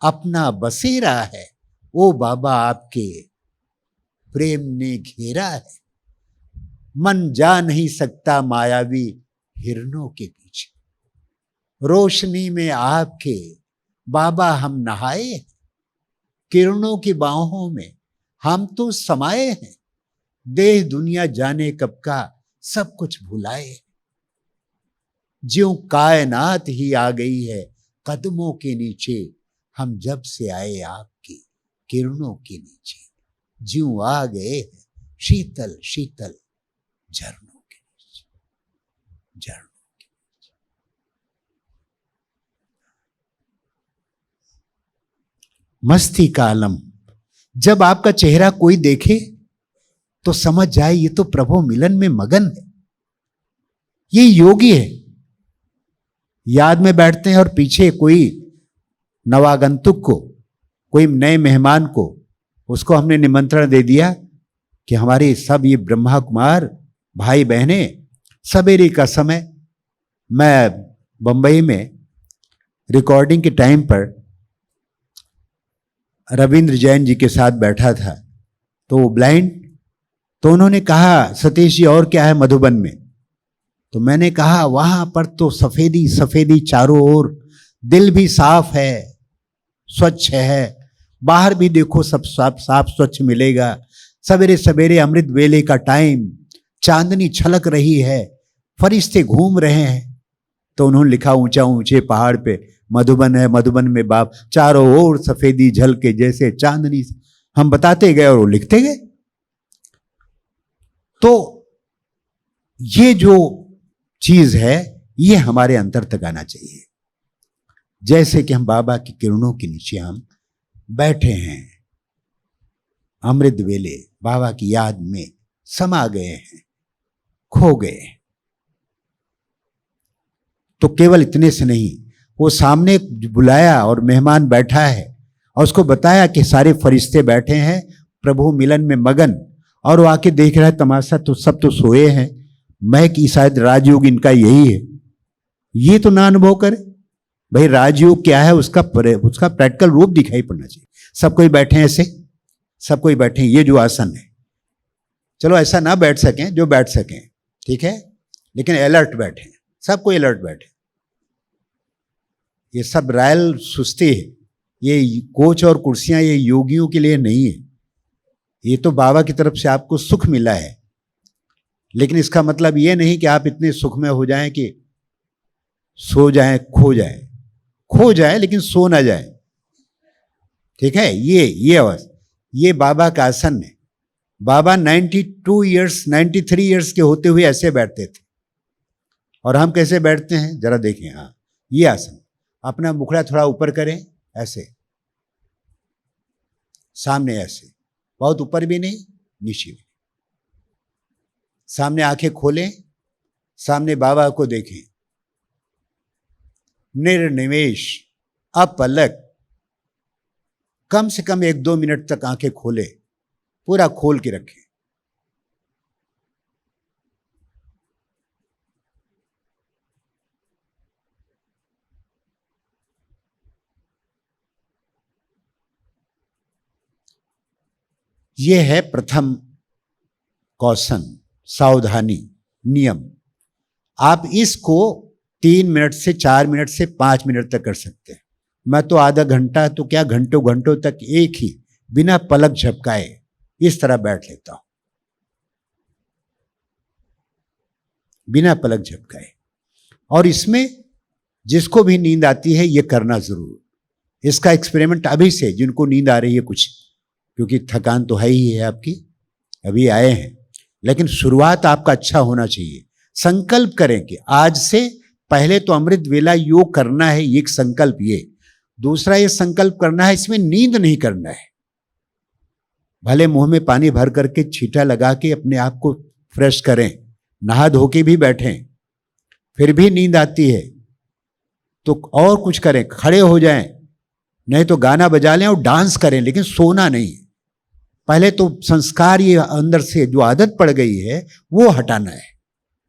अपना बसेरा है। ओ बाबा आपके प्रेम ने घेरा है, मन जा नहीं सकता मायावी हिरणों के पीछे। रोशनी में आपके बाबा हम नहाए, किरणों की बाहों में हम तो समाये हैं, देह दुनिया जाने कब का, सब कुछ भुलाए। ज्यों कायनात ही आ गई है कदमों के नीचे, हम जब से आए आपकी किरणों के नीचे। ज्यों आ गए हैं शीतल शीतल झरनों के नीचे, झरनों के नीचे। मस्ती का आलम, जब आपका चेहरा कोई देखे तो समझ जाए ये तो प्रभु मिलन में मगन है, ये योगी है। याद में बैठते हैं और पीछे कोई नवागंतुक को, कोई नए मेहमान को, उसको हमने निमंत्रण दे दिया कि हमारे सब ये ब्रह्मा कुमार भाई बहने, सवेरे का समय, मैं बंबई में रिकॉर्डिंग के टाइम पर रविंद्र जैन जी के साथ बैठा था, तो वो ब्लाइंड, तो उन्होंने कहा सतीश जी और क्या है मधुबन में, तो मैंने कहा वहां पर तो सफेदी सफेदी चारों ओर, दिल भी साफ है, स्वच्छ है, बाहर भी देखो सब साफ साफ स्वच्छ मिलेगा। सवेरे सवेरे अमृत वेले का टाइम, चांदनी छलक रही है, फरिश्ते घूम रहे हैं। तो उन्होंने लिखा ऊंचा ऊंचे पहाड़ पे मधुबन है, मधुबन में बाप, चारों ओर सफेदी झलके जैसे चांदनी। हम बताते गए और वो लिखते गए। तो ये जो चीज है ये हमारे अंतर तक आना चाहिए। जैसे कि हम बाबा की किरणों के नीचे हम बैठे हैं, अमृत वेले बाबा की याद में समा गए हैं, खो गए। तो केवल इतने से नहीं, वो सामने बुलाया और मेहमान बैठा है और उसको बताया कि सारे फरिश्ते बैठे हैं प्रभु मिलन में मगन, और वो आके देख रहा है तमाशा, तो सब तो सोए हैं, मैं कि शायद राजयोग इनका यही है, ये तो ना अनुभव करे। भाई राजयोग क्या है उसका प्रैक्टिकल रूप दिखाई पड़ना चाहिए। सब कोई बैठे हैं ऐसे, सब कोई बैठे हैं, ये जो आसन है, चलो ऐसा ना बैठ सकें, जो बैठ सकें ठीक है, लेकिन अलर्ट बैठे, सब कोई अलर्ट बैठे। ये सब रॉयल सुस्ती है, ये कोच और कुर्सियां ये योगियों के लिए नहीं है, ये तो बाबा की तरफ से आपको सुख मिला है। लेकिन इसका मतलब ये नहीं कि आप इतने सुख में हो जाएं कि सो जाएं, खो जाए लेकिन सो ना जाए, ठीक है। ये अवस्था, ये बाबा का आसन है। बाबा 93 ईयर्स के होते हुए ऐसे बैठते थे, और हम कैसे बैठते हैं जरा देखें। हाँ, ये आसन, अपना मुखड़ा थोड़ा ऊपर करें, ऐसे सामने, ऐसे बहुत ऊपर भी नहीं नीचे भी, सामने आंखें खोलें, सामने बाबा को देखें, निर्निमेष अपलक, कम से कम 1-2 मिनट तक आंखें खोले, पूरा खोल के रखें। यह है प्रथम कौशन, सावधानी, नियम। आप इसको 3 मिनट से 4 मिनट से 5 मिनट तक कर सकते हैं। मैं तो आधा घंटा तो क्या घंटों घंटों तक एक ही बिना पलक झपकाए इस तरह बैठ लेता हूं, बिना पलक झपकाए। और इसमें जिसको भी नींद आती है ये करना जरूर। इसका एक्सपेरिमेंट अभी से, जिनको नींद आ रही है कुछ, क्योंकि थकान तो है ही है आपकी, अभी आए हैं, लेकिन शुरुआत आपका अच्छा होना चाहिए। संकल्प करें कि आज से पहले तो अमृत वेला योग करना है, एक संकल्प ये। दूसरा ये संकल्प करना है इसमें नींद नहीं करना है। भले मुंह में पानी भर करके छींटा लगा के अपने आप को फ्रेश करें, नहा धो के भी बैठें, फिर भी नींद आती है तो और कुछ करें, खड़े हो जाएं, नहीं तो गाना बजा लें और डांस करें, लेकिन सोना नहीं। पहले तो संस्कार, ये अंदर से जो आदत पड़ गई है वो हटाना है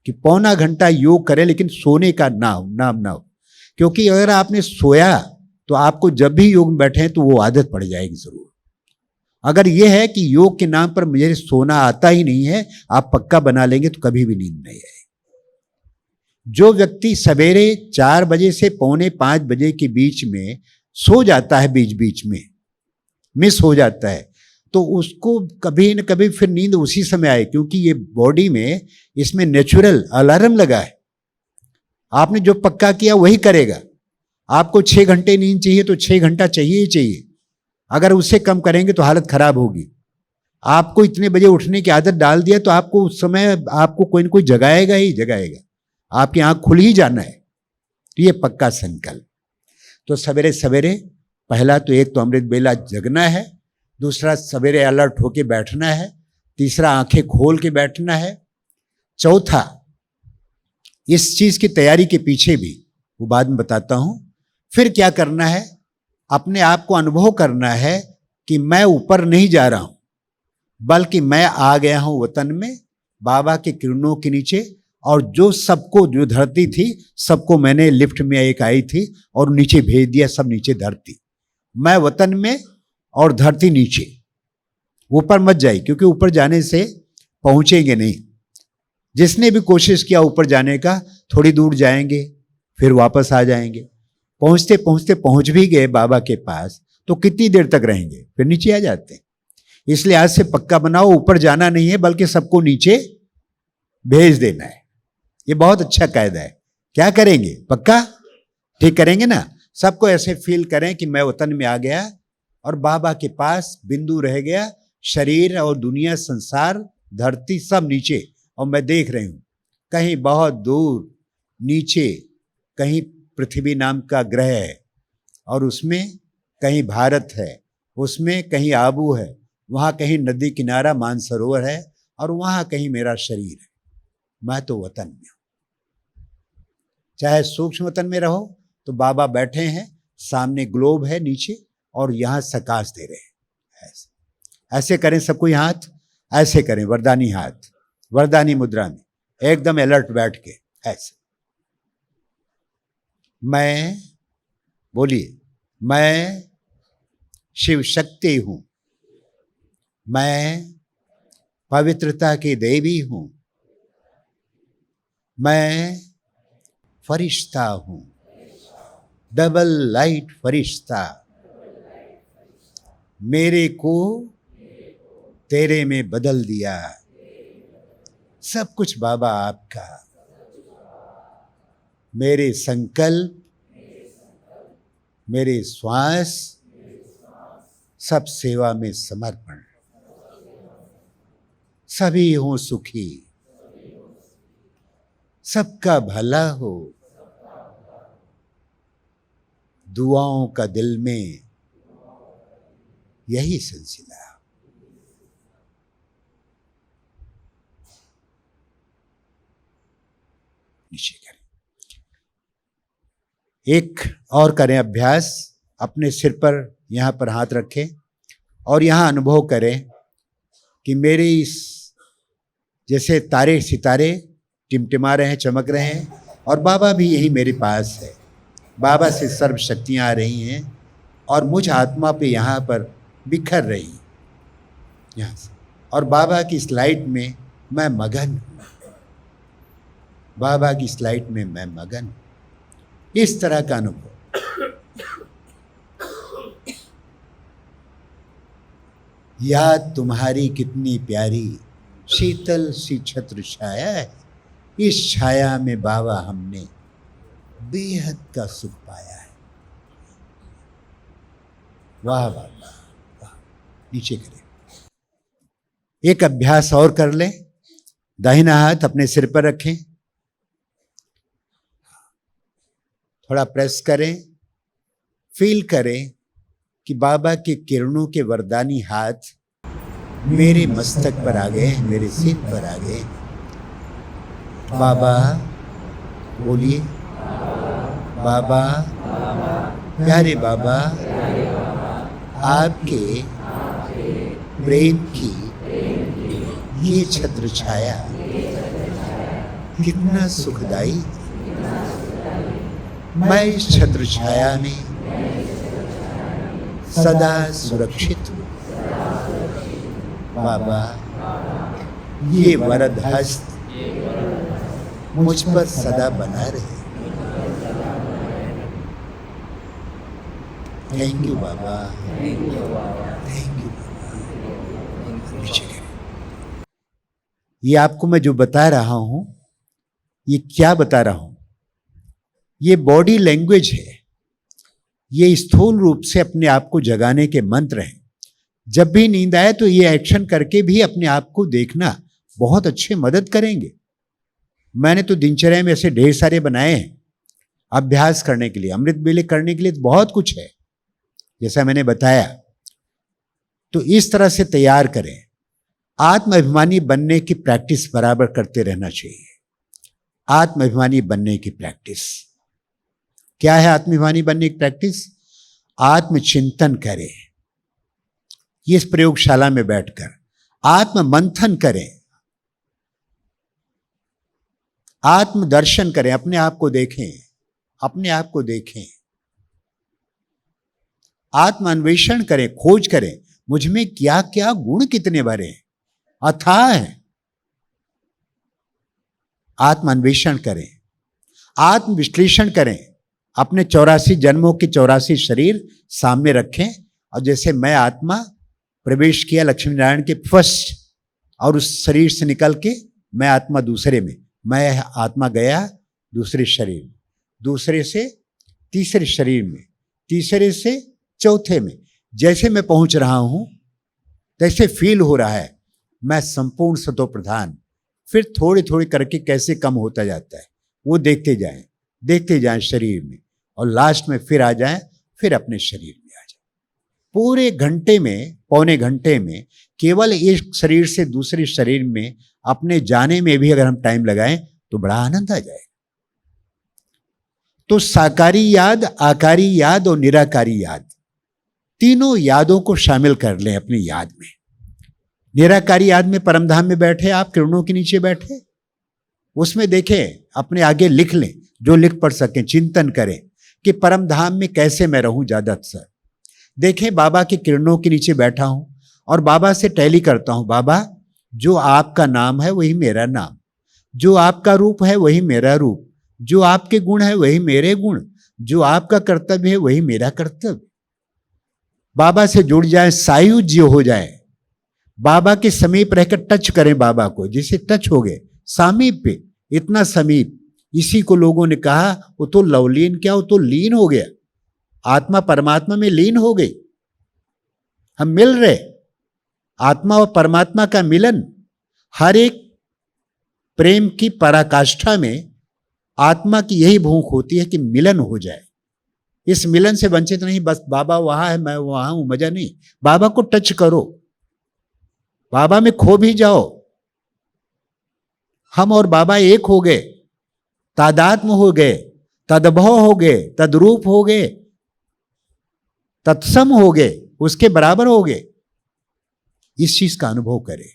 कि पौना घंटा योग करें लेकिन सोने का नाम ना हो। क्योंकि अगर आपने सोया तो आपको जब भी योग में बैठे तो वो आदत पड़ जाएगी जरूर। अगर ये है कि योग के नाम पर मुझे सोना आता ही नहीं है, आप पक्का बना लेंगे तो कभी भी नींद नहीं आएगी। जो व्यक्ति सवेरे 4 बजे से 4:45 बजे के बीच में सो जाता है, बीच बीच में मिस हो जाता है, तो उसको कभी न कभी फिर नींद उसी समय आए, क्योंकि ये बॉडी में इसमें नेचुरल अलार्म लगा है। आपने जो पक्का किया वही करेगा। आपको 6 घंटे नींद चाहिए तो 6 घंटा चाहिए ही चाहिए। अगर उससे कम करेंगे तो हालत खराब होगी। आपको इतने बजे उठने की आदत डाल दिया तो आपको उस समय आपको कोई ना कोई जगाएगा ही जगाएगा, आपकी आंख खुल ही जाना है। तो ये पक्का संकल्प। तो सवेरे सवेरे पहला तो एक तो अमृत बेला जगना है, दूसरा सवेरे अलर्ट होके बैठना है, तीसरा आंखें खोल के बैठना है, चौथा इस चीज की तैयारी के पीछे भी वो बाद में बताता हूं। फिर क्या करना है, अपने आप को अनुभव करना है कि मैं ऊपर नहीं जा रहा हूं, बल्कि मैं आ गया हूं वतन में बाबा के किरणों के नीचे। और जो सबको, जो धरती थी सबको मैंने लिफ्ट में एक आई थी और नीचे भेज दिया, सब नीचे धरती। मैं वतन में और धरती नीचे। ऊपर मत जाइए, क्योंकि ऊपर जाने से पहुंचेंगे नहीं। जिसने भी कोशिश किया ऊपर जाने का, थोड़ी दूर जाएंगे फिर वापस आ जाएंगे। पहुंचते पहुंचते पहुंच भी गए बाबा के पास तो कितनी देर तक रहेंगे, फिर नीचे आ जाते हैं। इसलिए आज से पक्का बनाओ, ऊपर जाना नहीं है बल्कि सबको नीचे भेज देना है। ये बहुत अच्छा कायदा है। क्या करेंगे, पक्का ठीक करेंगे ना। सबको ऐसे फील करें कि मैं वतन में आ गया और बाबा के पास बिंदु रह गया, शरीर और दुनिया, संसार, धरती सब नीचे, और मैं देख रही हूं कहीं बहुत दूर नीचे कहीं पृथ्वी नाम का ग्रह है, और उसमें कहीं भारत है, उसमें कहीं आबू है, वहां कहीं नदी किनारा मानसरोवर है, और वहां कहीं मेरा शरीर है। मैं तो वतन में हूं। चाहे सूक्ष्म वतन में रहो तो बाबा बैठे हैं, सामने ग्लोब है नीचे, और यहां सकाश दे रहे हैं। ऐसे करें सबको, हाथ ऐसे करें, वरदानी हाथ, वरदानी मुद्रा में एकदम अलर्ट बैठ के ऐसे। मैं, बोलिए, मैं शिव शक्ति हूं, मैं पवित्रता की देवी हूं, मैं फरिश्ता हूं, डबल लाइट फरिश्ता। मेरे को तेरे में बदल दिया। सब कुछ बाबा आपका। मेरे संकल्प, मेरे श्वास, सब सेवा में समर्पण। सभी हों सुखी, सबका भला हो, दुआओं का दिल में यही सिलसिला। नीचे करें। एक और करें अभ्यास। अपने सिर पर यहां पर हाथ रखें और यहां अनुभव करें कि मेरे इस, जैसे तारे सितारे टिमटिमा रहे हैं, चमक रहे हैं, और बाबा भी यही मेरे पास है। बाबा से सर्व शक्तियां आ रही हैं और मुझ आत्मा पे यहाँ पर बिखर रही हैं यहाँ से, और बाबा की इस लाइट में मैं मगन हूँ। बाबा की इस लाइट में मैं मगन हूँ। इस तरह का अनुभव। याद तुम्हारी कितनी प्यारी शीतल सी छत्र छाया है, इस छाया में बाबा हमने बेहद का सुख पाया है। वाह वाह वाह वाह। नीचे करें। एक अभ्यास और कर लें। दाहिना हाथ अपने सिर पर रखें, थोड़ा प्रेस करें, फील करें कि बाबा के किरणों के वरदानी हाथ मेरे मस्तक पर आ गए, मेरे सिर पर आ गए। बाबा बोलिए, बाबा, प्यारे बाबा, आपके प्रेम की ये छत्र छाया कितना सुखदाई। मैं इस छत्र छाया में सदा सुरक्षित हूँ। बाबा, ये वरद हस्त मुझ पर सदा बना रहे। थैंक यू बाबा, थैंक यू बाबा। नीचे गिरे। ये आपको मैं जो बता रहा हूं, ये क्या बता रहा हूं, ये बॉडी लैंग्वेज है, ये स्थूल रूप से अपने आप को जगाने के मंत्र हैं। जब भी नींद आए तो ये एक्शन करके भी अपने आप को देखना बहुत अच्छे मदद करेंगे। मैंने तो दिनचर्या में ऐसे ढेर सारे बनाए हैं अभ्यास करने के लिए, अमृत बेले करने के लिए तो बहुत कुछ है जैसा मैंने बताया। तो इस तरह से तैयार करें। आत्माभिमानी बनने की प्रैक्टिस बराबर करते रहना चाहिए। आत्माभिमानी बनने की प्रैक्टिस क्या है? आत्माभिमानी बनने की प्रैक्टिस आत्मचिंतन करें। इस प्रयोगशाला में बैठकर आत्म मंथन करें, आत्मदर्शन करें, अपने आप को देखें, अपने आप को देखें, आत्म अन्वेषण करें, खोज करें, मुझ में क्या क्या गुण कितने भरे हैं, अथाह है। आत्म अन्वेषण करें, आत्म विश्लेषण करें, अपने 84 जन्मों के 84 शरीर सामने रखें और जैसे मैं आत्मा प्रवेश किया लक्ष्मी नारायण के फर्स्ट और उस शरीर से निकल के मैं आत्मा दूसरे में, मैं आत्मा गया दूसरे शरीर में, दूसरे से तीसरे शरीर में, तीसरे से चौथे में, जैसे मैं पहुंच रहा हूं तैसे फील हो रहा है मैं संपूर्ण सतो प्रधान। फिर थोड़ी थोड़ी करके कैसे कम होता जाता है वो देखते जाएं शरीर में, और लास्ट में फिर आ जाएं, फिर अपने शरीर में आ जाएं। पूरे घंटे में, पौने घंटे में केवल एक शरीर से दूसरे शरीर में अपने जाने में भी अगर हम टाइम लगाएं तो बड़ा आनंद आ जाएगा। तो साकारी याद, आकारी याद और निराकारी याद, तीनों यादों को शामिल कर लें अपनी याद में। निराकारी याद में परमधाम में बैठे आप, किरणों के नीचे बैठे, उसमें देखें, अपने आगे लिख लें, जो लिख पढ़ सकें, चिंतन करें कि परमधाम में कैसे मैं रहूं ज्यादा अक्सर। देखें बाबा के किरणों के नीचे बैठा हूं और बाबा से टैली करता हूं, बाबा जो आपका नाम है वही मेरा नाम, जो आपका रूप है वही मेरा रूप, जो आपके गुण है वही मेरे गुण, जो आपका कर्तव्य है वही मेरा कर्तव्य। बाबा से जुड़ जाए, सायुज्य हो जाए, बाबा के समीप रहकर टच करें बाबा को, जिसे टच हो गए समीप पे, इतना समीप। इसी को लोगों ने कहा वो तो लवलीन, क्या वो तो लीन हो गया, आत्मा परमात्मा में लीन हो गई। हम मिल रहे, आत्मा और परमात्मा का मिलन, हर एक प्रेम की पराकाष्ठा में आत्मा की यही भूख होती है कि मिलन हो जाए। इस मिलन से वंचित नहीं, बस बाबा वहां है मैं वहां हूं, मजा नहीं। बाबा को टच करो, बाबा में खो भी जाओ। हम और बाबा एक हो गए, तादात्म हो गए, तदभव हो गए, तद्रूप हो गए, तत्सम हो गए, उसके बराबर हो गए। इस चीज का अनुभव करें।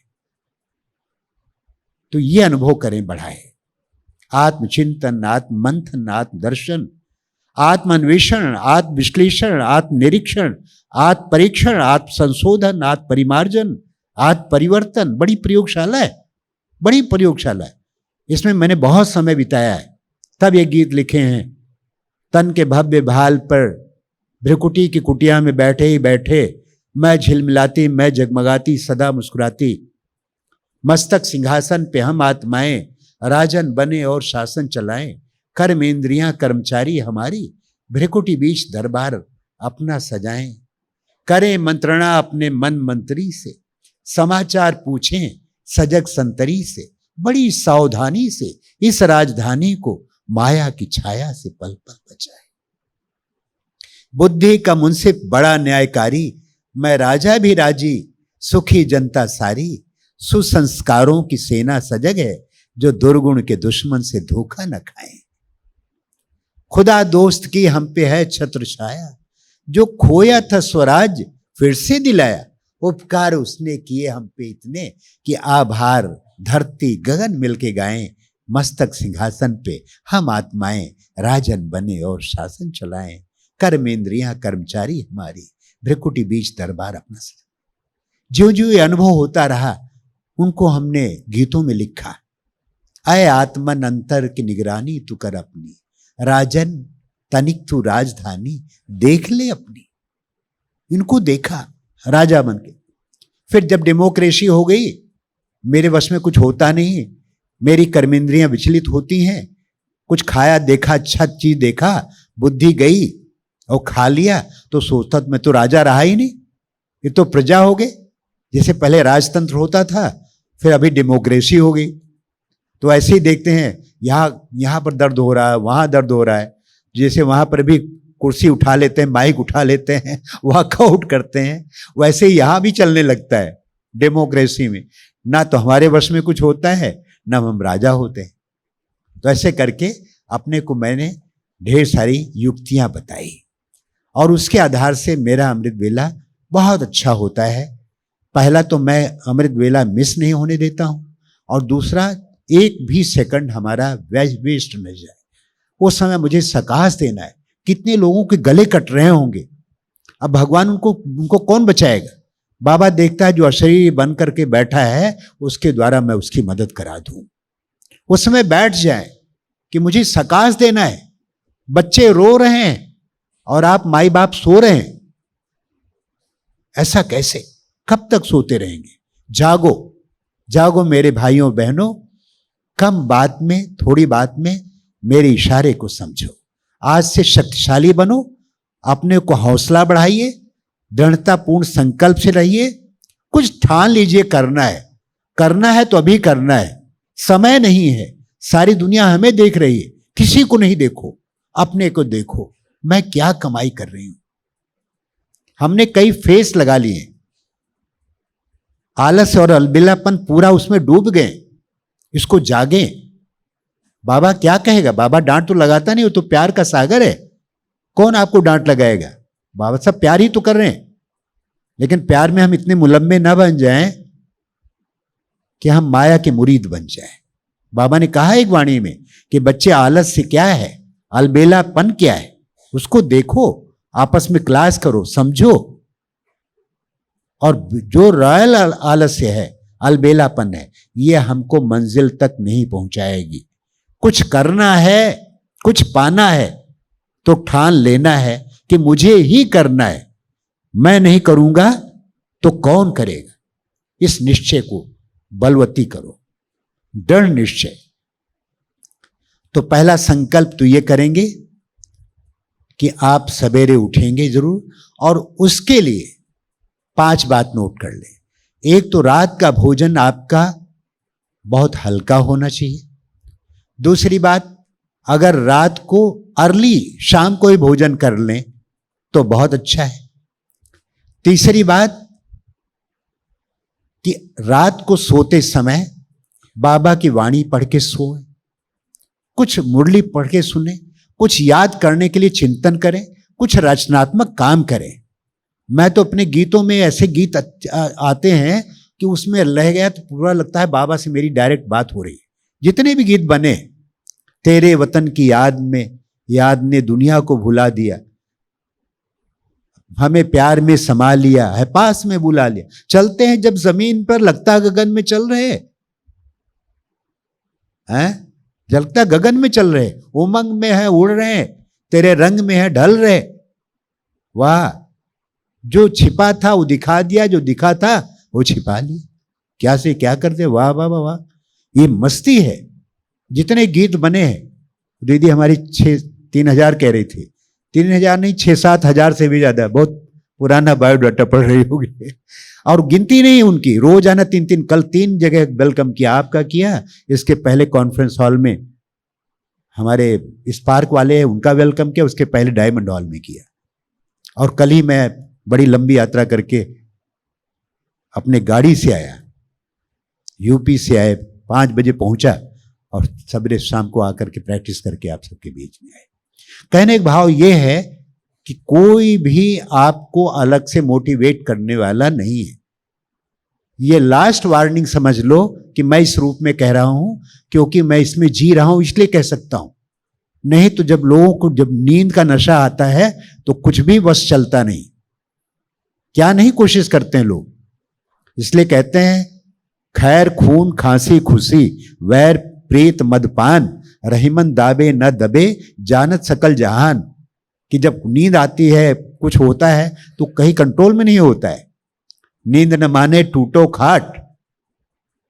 तो ये अनुभव करें, बढ़ाएं। आत्मचिंतन, आत्ममंथन, आत्मदर्शन, आत्मान्वेषण, आत्मविश्लेषण, आत्मनिरीक्षण, आत्म परीक्षण, आत्म संशोधन, आत्म परिमार्जन, आत्म परिवर्तन। बड़ी प्रयोगशाला है, बड़ी प्रयोगशाला है। इसमें मैंने बहुत समय बिताया है, तब ये गीत लिखे हैं। तन के भव्य भाल पर भ्रिकुटी की कुटिया में बैठे ही बैठे मैं झिलमिलाती, मैं जगमगाती, सदा मुस्कुराती, मस्तक सिंहासन पे हम आत्माएं राजन बने और शासन चलाएं, कर्म इंद्रियां कर्मचारी हमारी, भ्रिकुटी बीच दरबार अपना सजाएं, करें मंत्रणा अपने मन मंत्री से, समाचार पूछें सजग संतरी से, बड़ी सावधानी से इस राजधानी को माया की छाया से पल पल बचाए। बुद्धि का मुंसिफ बड़ा न्यायकारी, मैं राजा भी राजी, सुखी जनता सारी, सुसंस्कारों की सेना सजग है, जो दुर्गुण के दुश्मन से धोखा न खाए। खुदा दोस्त की हम पे है छत्र छाया, जो खोया था स्वराज फिर से दिलाया। उपकार उसने किए हम पे इतने कि आभार धरती गगन मिलके गाएं, मस्तक सिंहासन पे हम आत्माएं राजन बने और शासन चलाएं, कर्म इंद्रियां कर्मचारी हमारी, भ्रिकुटी बीच दरबार अपना सजा। जो जो ये अनुभव होता रहा उनको हमने गीतों में लिखा। अय आत्मन अंतर की निगरानी तू कर अपनी, राजन तनिक तू राजधानी देख ले अपनी। इनको देखा राजा बन के, फिर जब डेमोक्रेसी हो गई, मेरे वश में कुछ होता नहीं, मेरी कर्मेंद्रियां विचलित होती हैं, कुछ खाया देखा, अच्छा चीज देखा, बुद्धि गई और खा लिया, तो सोचता मैं तो राजा रहा ही नहीं, ये तो प्रजा हो गए। जैसे पहले राजतंत्र होता था, फिर अभी डेमोक्रेसी हो गई। तो ऐसे ही देखते हैं, यहाँ पर दर्द हो रहा है, वहाँ दर्द हो रहा है, जैसे वहाँ पर भी कुर्सी उठा लेते हैं, माइक उठा लेते हैं, वॉकआउट करते हैं, वैसे ही यहाँ भी चलने लगता है डेमोक्रेसी में। ना तो हमारे वश में कुछ होता है, ना हम राजा होते हैं। तो ऐसे करके अपने को मैंने ढेर सारी युक्तियां बताई और उसके आधार से मेरा अमृत वेला बहुत अच्छा होता है। पहला तो मैं अमृत वेला मिस नहीं होने देता हूं, और दूसरा एक भी सेकंड हमारा वेस्ट न जाए। उस समय मुझे सकाश देना है। कितने लोगों के गले कट रहे होंगे, अब भगवान उनको कौन बचाएगा? बाबा देखता है जो अशरीर बन करके बैठा है, उसके द्वारा मैं उसकी मदद करा दूं। उस समय बैठ जाए कि मुझे सकाश देना है। बच्चे रो रहे हैं और आप माई बाप सो रहे हैं, ऐसा कैसे? कब तक सोते रहेंगे? जागो, जागो मेरे भाइयों बहनों। कम बात में, थोड़ी बात में मेरे इशारे को समझो। आज से शक्तिशाली बनो, अपने को हौसला बढ़ाइए, दृढ़तापूर्ण संकल्प से रहिए। कुछ ठान लीजिए, करना है, करना है तो अभी करना है, समय नहीं है। सारी दुनिया हमें देख रही है, किसी को नहीं देखो, अपने को देखो, मैं क्या कमाई कर रही हूं। हमने कई फेस लगा लिए, आलस और अलबेलापन पूरा उसमें डूब गए। इसको जागे। बाबा क्या कहेगा? बाबा डांट तो लगाता नहीं, वो तो प्यार का सागर है। कौन आपको डांट लगाएगा? बाबा सब प्यार ही तो कर रहे हैं। लेकिन प्यार में हम इतने मुलम्मे न बन जाएं कि हम माया के मुरीद बन जाएं। बाबा ने कहा एक वाणी में कि बच्चे आलस से क्या है, अलबेलापन क्या है, उसको देखो, आपस में क्लास करो, समझो। और जो रॉयल आलस्य है, अलबेलापन है, ये हमको मंजिल तक नहीं पहुंचाएगी। कुछ करना है, कुछ पाना है तो ठान लेना है कि मुझे ही करना है। मैं नहीं करूंगा तो कौन करेगा? इस निश्चय को बलवती करो, दृढ़ निश्चय। तो पहला संकल्प तो ये करेंगे कि आप सवेरे उठेंगे जरूर, और उसके लिए 5 बात नोट कर लें। एक तो रात का भोजन आपका बहुत हल्का होना चाहिए। दूसरी बात, अगर रात को अर्ली शाम को ही भोजन कर लें तो बहुत अच्छा है। तीसरी बात कि रात को सोते समय बाबा की वाणी पढ़ के सोएं, कुछ मुरली पढ़ के सुने, कुछ याद करने के लिए चिंतन करें, कुछ रचनात्मक काम करें। मैं तो अपने गीतों में ऐसे गीत आते हैं कि उसमें रह गया तो पूरा लगता है बाबा से मेरी डायरेक्ट बात हो रही है। जितने भी गीत बने, तेरे वतन की याद में, याद ने दुनिया को भुला दिया, हमें प्यार में समा लिया है, पास में बुला लिया। चलते हैं जब जमीन पर, लगता गगन में चल रहे हैं, जलता गगन में चल रहे, उमंग में है, उड़ रहे हैं, तेरे रंग में है, ढल रहे। वाह, जो छिपा था वो दिखा दिया, जो दिखा था वो छिपा लिया। क्या से क्या करते, वाह वाह वाह वाह, ये मस्ती है। जितने गीत बने हैं, दीदी हमारी 3,000 कह रही थी, 3,000 नहीं, 6-7 हजार से भी ज्यादा। बहुत पुराना बायोडाटा पढ़ रही होगी, और गिनती नहीं उनकी। रोजाना 3-3, कल 3 जगह वेलकम किया, आपका किया, इसके पहले कॉन्फ्रेंस हॉल में हमारे स्पार्क वाले हैं उनका वेलकम किया, उसके पहले डायमंड हॉल में किया, और कल ही मैं बड़ी लंबी यात्रा करके अपने गाड़ी से आया, यूपी से आए, 5 बजे पहुंचा, और सवेरे शाम को आकर के प्रैक्टिस करके आप सबके बीच में आए। कहने का भाव ये है कि कोई भी आपको अलग से मोटिवेट करने वाला नहीं है। ये लास्ट वार्निंग समझ लो कि मैं इस रूप में कह रहा हूं क्योंकि मैं इसमें जी रहा हूं, इसलिए कह सकता हूं। नहीं तो जब लोगों को जब नींद का नशा आता है तो कुछ भी बस चलता नहीं। क्या नहीं कोशिश करते हैं लोग, इसलिए कहते हैं खैर खून खांसी खुशी, वैर प्रीत मदपान, रहीमन दाबे न दबे, जानत सकल जहान। कि जब नींद आती है, कुछ होता है तो कहीं कंट्रोल में नहीं होता है। नींद न माने टूटो खाट।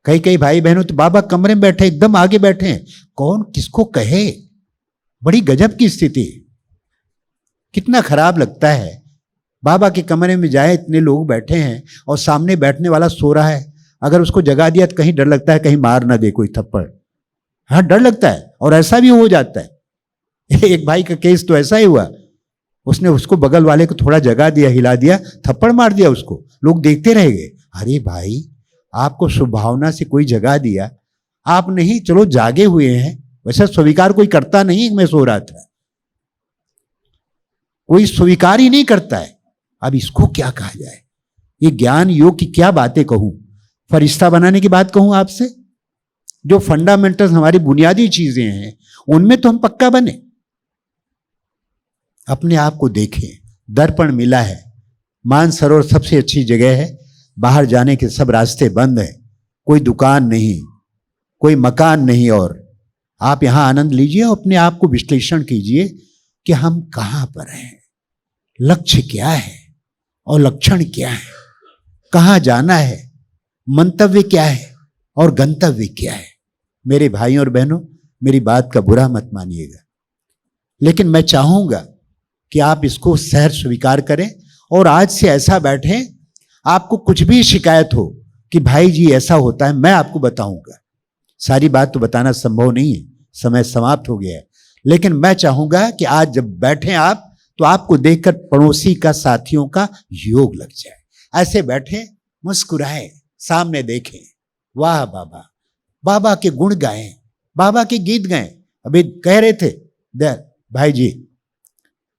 कई कई भाई बहनों तो बाबा कमरे में बैठे, एकदम आगे बैठे हैं, कौन किसको कहे। बड़ी गजब की स्थिति, कितना खराब लगता है। बाबा के कमरे में जाए, इतने लोग बैठे हैं और सामने बैठने वाला सो रहा है, अगर उसको जगा दिया तो कहीं डर लगता है कहीं मार ना दे कोई थप्पड़। हाँ, डर लगता है, और ऐसा भी हो जाता है। एक भाई का केस तो ऐसा ही हुआ, उसने उसको बगल वाले को थोड़ा जगा दिया, हिला दिया, थप्पड़ मार दिया उसको, लोग देखते रह गए। अरे भाई, आपको शुभभावना से कोई जगा दिया, आप नहीं, चलो जागे हुए हैं, वैसा स्वीकार कोई करता नहीं। मैं सो रहा था, कोई स्वीकार ही नहीं करता है। अब इसको क्या कहा जाए? ये ज्ञान योग की क्या बातें कहूं, फरिश्ता बनाने की बात कहूं आपसे? जो फंडामेंटल हमारी बुनियादी चीजें हैं उनमें तो हम पक्का बने। अपने आप को देखें, दर्पण मिला है, मानसरोवर सबसे अच्छी जगह है, बाहर जाने के सब रास्ते बंद हैं, कोई दुकान नहीं, कोई मकान नहीं, और आप यहां आनंद लीजिए और अपने आप को विश्लेषण कीजिए कि हम कहां पर हैं, लक्ष्य क्या है और लक्षण क्या है, कहां जाना है, मंतव्य क्या है और गंतव्य क्या है। मेरे भाइयों और बहनों, मेरी बात का बुरा मत मानिएगा, लेकिन मैं चाहूंगा कि आप इसको सहर्ष स्वीकार करें और आज से ऐसा बैठें, आपको कुछ भी शिकायत हो कि भाई जी ऐसा होता है, मैं आपको बताऊंगा। सारी बात तो बताना संभव नहीं है, समय समाप्त हो गया है, लेकिन मैं चाहूंगा कि आज जब बैठें आप, तो आपको देखकर पड़ोसी का, साथियों का योग लग जाए। ऐसे बैठे, मुस्कुराएं, सामने देखें, वाह बाबा, बाबा के गुण गाएं, बाबा के गीत गाएं। अभी कह रहे थे भाई जी,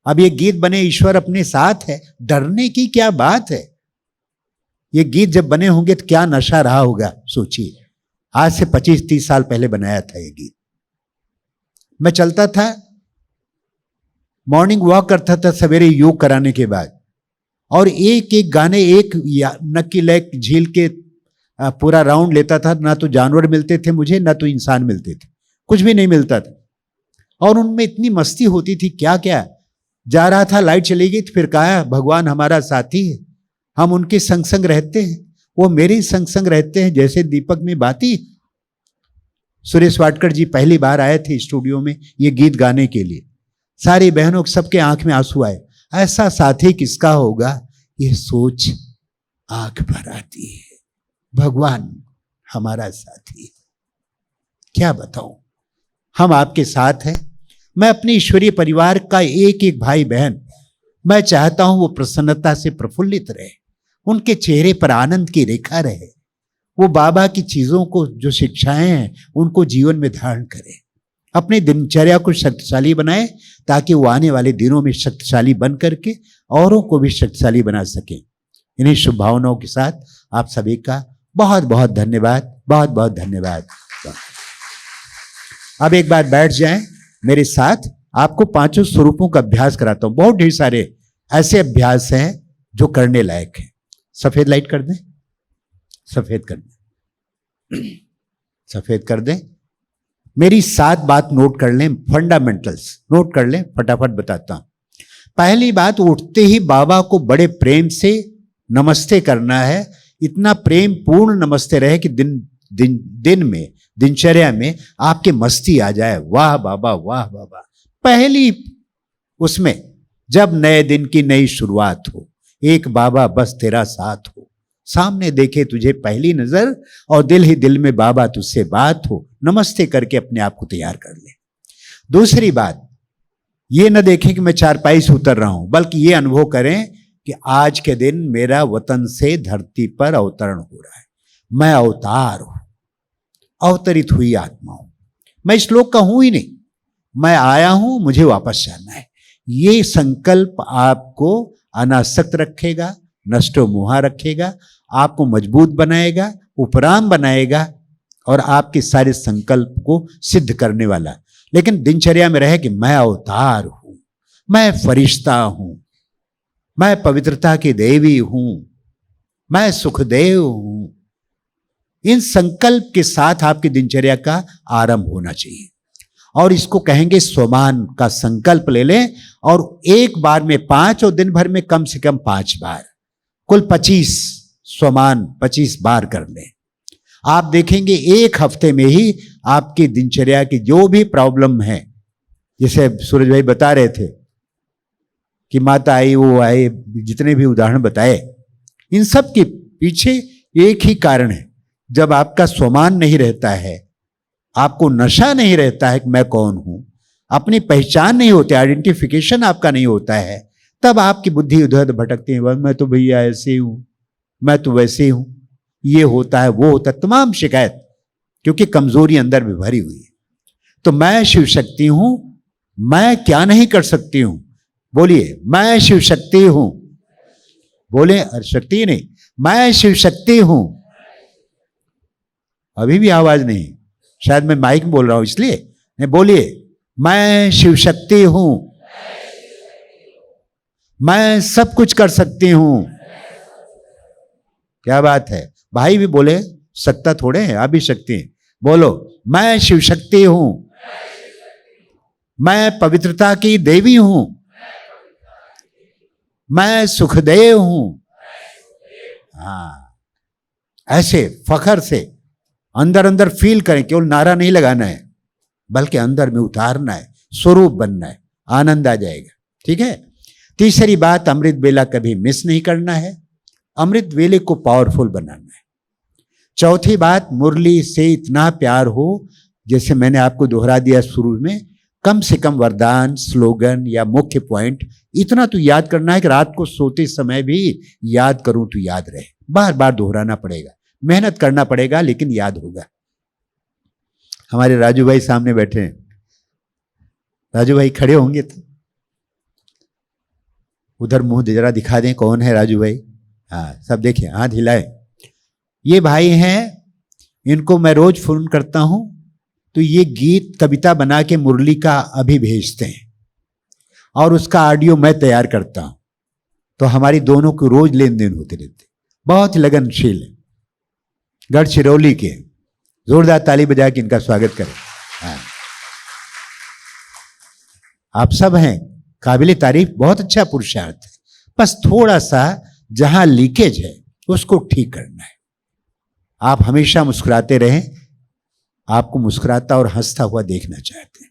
अब ये गीत बने, ईश्वर अपने साथ है, डरने की क्या बात है। ये गीत जब बने होंगे तो क्या नशा रहा होगा, सोचिए। आज से 25-30 साल पहले बनाया था ये गीत। मैं चलता था, मॉर्निंग वॉक करता था सवेरे योग कराने के बाद, और एक एक गाने, एक नक्की लेक झील के पूरा राउंड लेता था। ना तो जानवर मिलते थे मुझे, ना तो इंसान मिलते थे, कुछ भी नहीं मिलता था, और उनमें इतनी मस्ती होती थी, क्या क्या। जा रहा था, लाइट चली गई तो फिर कहा भगवान हमारा साथी है, हम उनके संग संग रहते हैं, वो मेरे संग संग रहते हैं, जैसे दीपक में बाती। सुरेश वाडकर जी पहली बार आए थे स्टूडियो में ये गीत गाने के लिए, सारी बहनों सबके आंख में आंसू आए। ऐसा साथी किसका होगा, ये सोच आंख भर आती है। भगवान हमारा साथी है, क्या बताऊं, हम आपके साथ हैं। मैं अपने ईश्वरीय परिवार का एक एक भाई बहन, मैं चाहता हूं वो प्रसन्नता से प्रफुल्लित रहे, उनके चेहरे पर आनंद की रेखा रहे, वो बाबा की चीजों को, जो शिक्षाएं हैं उनको जीवन में धारण करें, अपने दिनचर्या को शक्तिशाली बनाए, ताकि वो आने वाले दिनों में शक्तिशाली बन करके औरों को भी शक्तिशाली बना सके। इन्हीं शुभ भावनाओं के साथ आप सभी का बहुत बहुत धन्यवाद, बहुत बहुत धन्यवाद। अब एक बार बैठ जाएं मेरे साथ, आपको 5 स्वरूपों का अभ्यास कराता हूं। बहुत ढेर सारे ऐसे अभ्यास हैं जो करने लायक हैं। सफेद लाइट कर दें, सफेद कर दें, सफेद कर दें। मेरी 7 बात नोट कर लें, फंडामेंटल्स नोट कर लें, फटाफट बताता हूं। पहली बात, उठते ही बाबा को बड़े प्रेम से नमस्ते करना है। इतना प्रेम पूर्ण नमस्ते रहे कि दिन में, दिनचर्या में आपके मस्ती आ जाए, वाह बाबा, वाह बाबा। पहली उसमें, जब नए दिन की नई शुरुआत हो, एक बाबा बस तेरा साथ हो, सामने देखे तुझे पहली नजर और दिल ही दिल में बाबा तुझसे बात हो, नमस्ते करके अपने आप को तैयार कर ले। दूसरी बात, ये न देखें कि मैं चारपाई से उतर रहा हूं, बल्कि ये अनुभव करें कि आज के दिन मेरा वतन से धरती पर अवतरण हो रहा है, मैं अवतार हूं, अवतरित हुई आत्मा हूं, मैं इस लोक का हूं ही नहीं, मैं आया हूं, मुझे वापस जाना है। ये संकल्प आपको अनासक्त रखेगा, नष्टो मुहा रखेगा, आपको मजबूत बनाएगा, उपराम बनाएगा और आपके सारे संकल्प को सिद्ध करने वाला। लेकिन दिनचर्या में रहे कि मैं अवतार हूं, मैं फरिश्ता हूं, मैं पवित्रता की देवी हूं, मैं सुखदेव हूं। इन संकल्प के साथ आपकी दिनचर्या का आरंभ होना चाहिए, और इसको कहेंगे स्वमान का संकल्प ले लें, और एक बार में 5 और दिन भर में कम से कम 5 बार, कुल 25 स्वमान 25 बार कर लें। आप देखेंगे एक हफ्ते में ही आपकी दिनचर्या की जो भी प्रॉब्लम है, जैसे सूरज भाई बता रहे थे कि माता आई वो आए, जितने भी उदाहरण बताए, इन सब के पीछे एक ही कारण है। जब आपका स्वमान नहीं रहता है, आपको नशा नहीं रहता है कि मैं कौन हूं, अपनी पहचान नहीं होती, आइडेंटिफिकेशन आपका नहीं होता है, तब आपकी बुद्धि उधर भटकती है। मैं तो भैया ऐसे हूं, मैं तो वैसे हूं, ये होता है वो होता है, तमाम शिकायत, क्योंकि कमजोरी अंदर भी भरी हुई है। तो मैं शिव शक्ति हूं, मैं क्या नहीं कर सकती हूं, बोलिए मैं शिव शक्ति हूं, बोले शक्ति नहीं, मैं शिव शक्ति हूं। अभी भी आवाज नहीं, शायद मैं माइक में बोल रहा हूं इसलिए नहीं, बोलिए मैं शिव शक्ति हूं, मैं सब कुछ कर सकती हूं। क्या बात है, भाई भी बोले सकता थोड़े हैं, आप भी शक्ति हैं, बोलो मैं शिव शक्ति हूं, मैं पवित्रता की देवी हूं, मैं सुखदेव हूं। हाँ, ऐसे फखर से अंदर अंदर फील करें, केवल नारा नहीं लगाना है, बल्कि अंदर में उतारना है, स्वरूप बनना है, आनंद आ जाएगा। ठीक है। तीसरी बात, अमृत वेला कभी मिस नहीं करना है, अमृत वेले को पावरफुल बनाना है। चौथी बात, मुरली से इतना प्यार हो, जैसे मैंने आपको दोहरा दिया शुरू में, कम से कम वरदान, स्लोगन या मुख्य पॉइंट इतना तो याद करना है कि रात को सोते समय भी याद करूं तो याद रहे। बार बार दोहराना पड़ेगा, मेहनत करना पड़ेगा, लेकिन याद होगा। हमारे राजू भाई सामने बैठे हैं, राजू भाई खड़े होंगे तो उधर मुंह जरा दिखा दें, कौन है राजू भाई? हाँ, सब देखिए, हाथ हिलाए। ये भाई हैं, इनको मैं रोज फोन करता हूं तो ये गीत कविता बना के मुरली का अभी भेजते हैं और उसका ऑडियो मैं तैयार करता हूं। तो हमारी दोनों को रोज लेन देन होते रहते, बहुत लगनशील है। गढ़चिरौली के, जोरदार ताली बजा के इनका स्वागत करें। हाँ, आप सब हैं, काबिले तारीफ, बहुत अच्छा पुरुषार्थ है। बस थोड़ा सा जहां लीकेज है उसको ठीक करना है। आप हमेशा मुस्कुराते रहें, आपको मुस्कुराता और हंसता हुआ देखना चाहते हैं।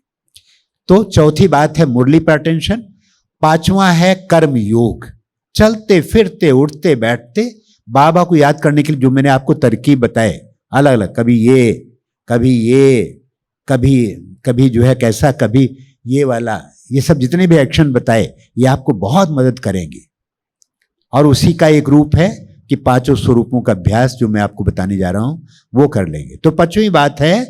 तो चौथी बात है मुरली पर अटेंशन। पांचवा है कर्म योग, चलते फिरते उठते बैठते बाबा को याद करने के लिए जो मैंने आपको तरकीब बताए, अलग अलग, कभी ये कभी ये, कभी कभी जो है कैसा, कभी ये वाला, ये सब जितने भी एक्शन बताए ये आपको बहुत मदद करेंगे। और उसी का एक रूप है कि पांचों स्वरूपों का अभ्यास जो मैं आपको बताने जा रहा हूं वो कर लेंगे। तो पांचवी बात है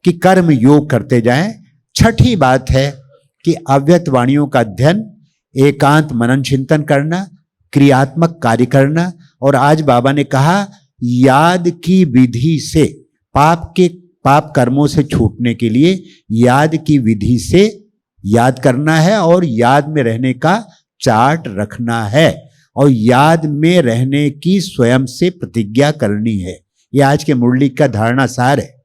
कि कर्म योग करते जाएं। छठी बात है कि अव्यक्त वाणियों का अध्ययन, एकांत मनन चिंतन करना, क्रियात्मक कार्य करना। और आज बाबा ने कहा याद की विधि से, पाप कर्मों से छूटने के लिए याद की विधि से याद करना है और याद में रहने का चार्ट रखना है और याद में रहने की स्वयं से प्रतिज्ञा करनी है। यह आज के मुरली का धारणा सार है।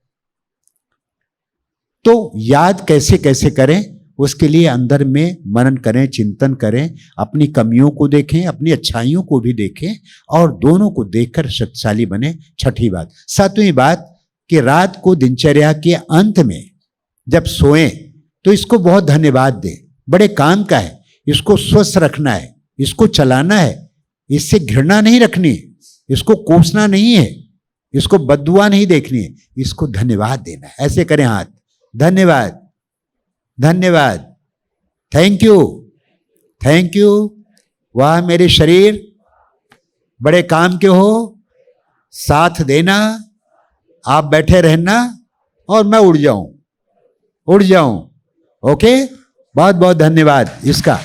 तो याद कैसे कैसे करें, उसके लिए अंदर में मनन करें, चिंतन करें, अपनी कमियों को देखें, अपनी अच्छाइयों को भी देखें और दोनों को देखकर शक्तिशाली बने। छठी बात। सातवीं बात कि रात को दिनचर्या के अंत में जब सोएं तो इसको बहुत धन्यवाद दें, बड़े काम का है, इसको स्वस्थ रखना है, इसको चलाना है, इससे घृणा नहीं रखनी है, इसको कोसना नहीं है, इसको बद्दुआ नहीं देखनी है, इसको धन्यवाद देना है। ऐसे करें हाथ, धन्यवाद धन्यवाद, थैंक यू थैंक यू, वाह मेरे शरीर बड़े काम के हो, साथ देना, आप बैठे रहना और मैं उड़ जाऊं। ओके, बहुत बहुत धन्यवाद। इसका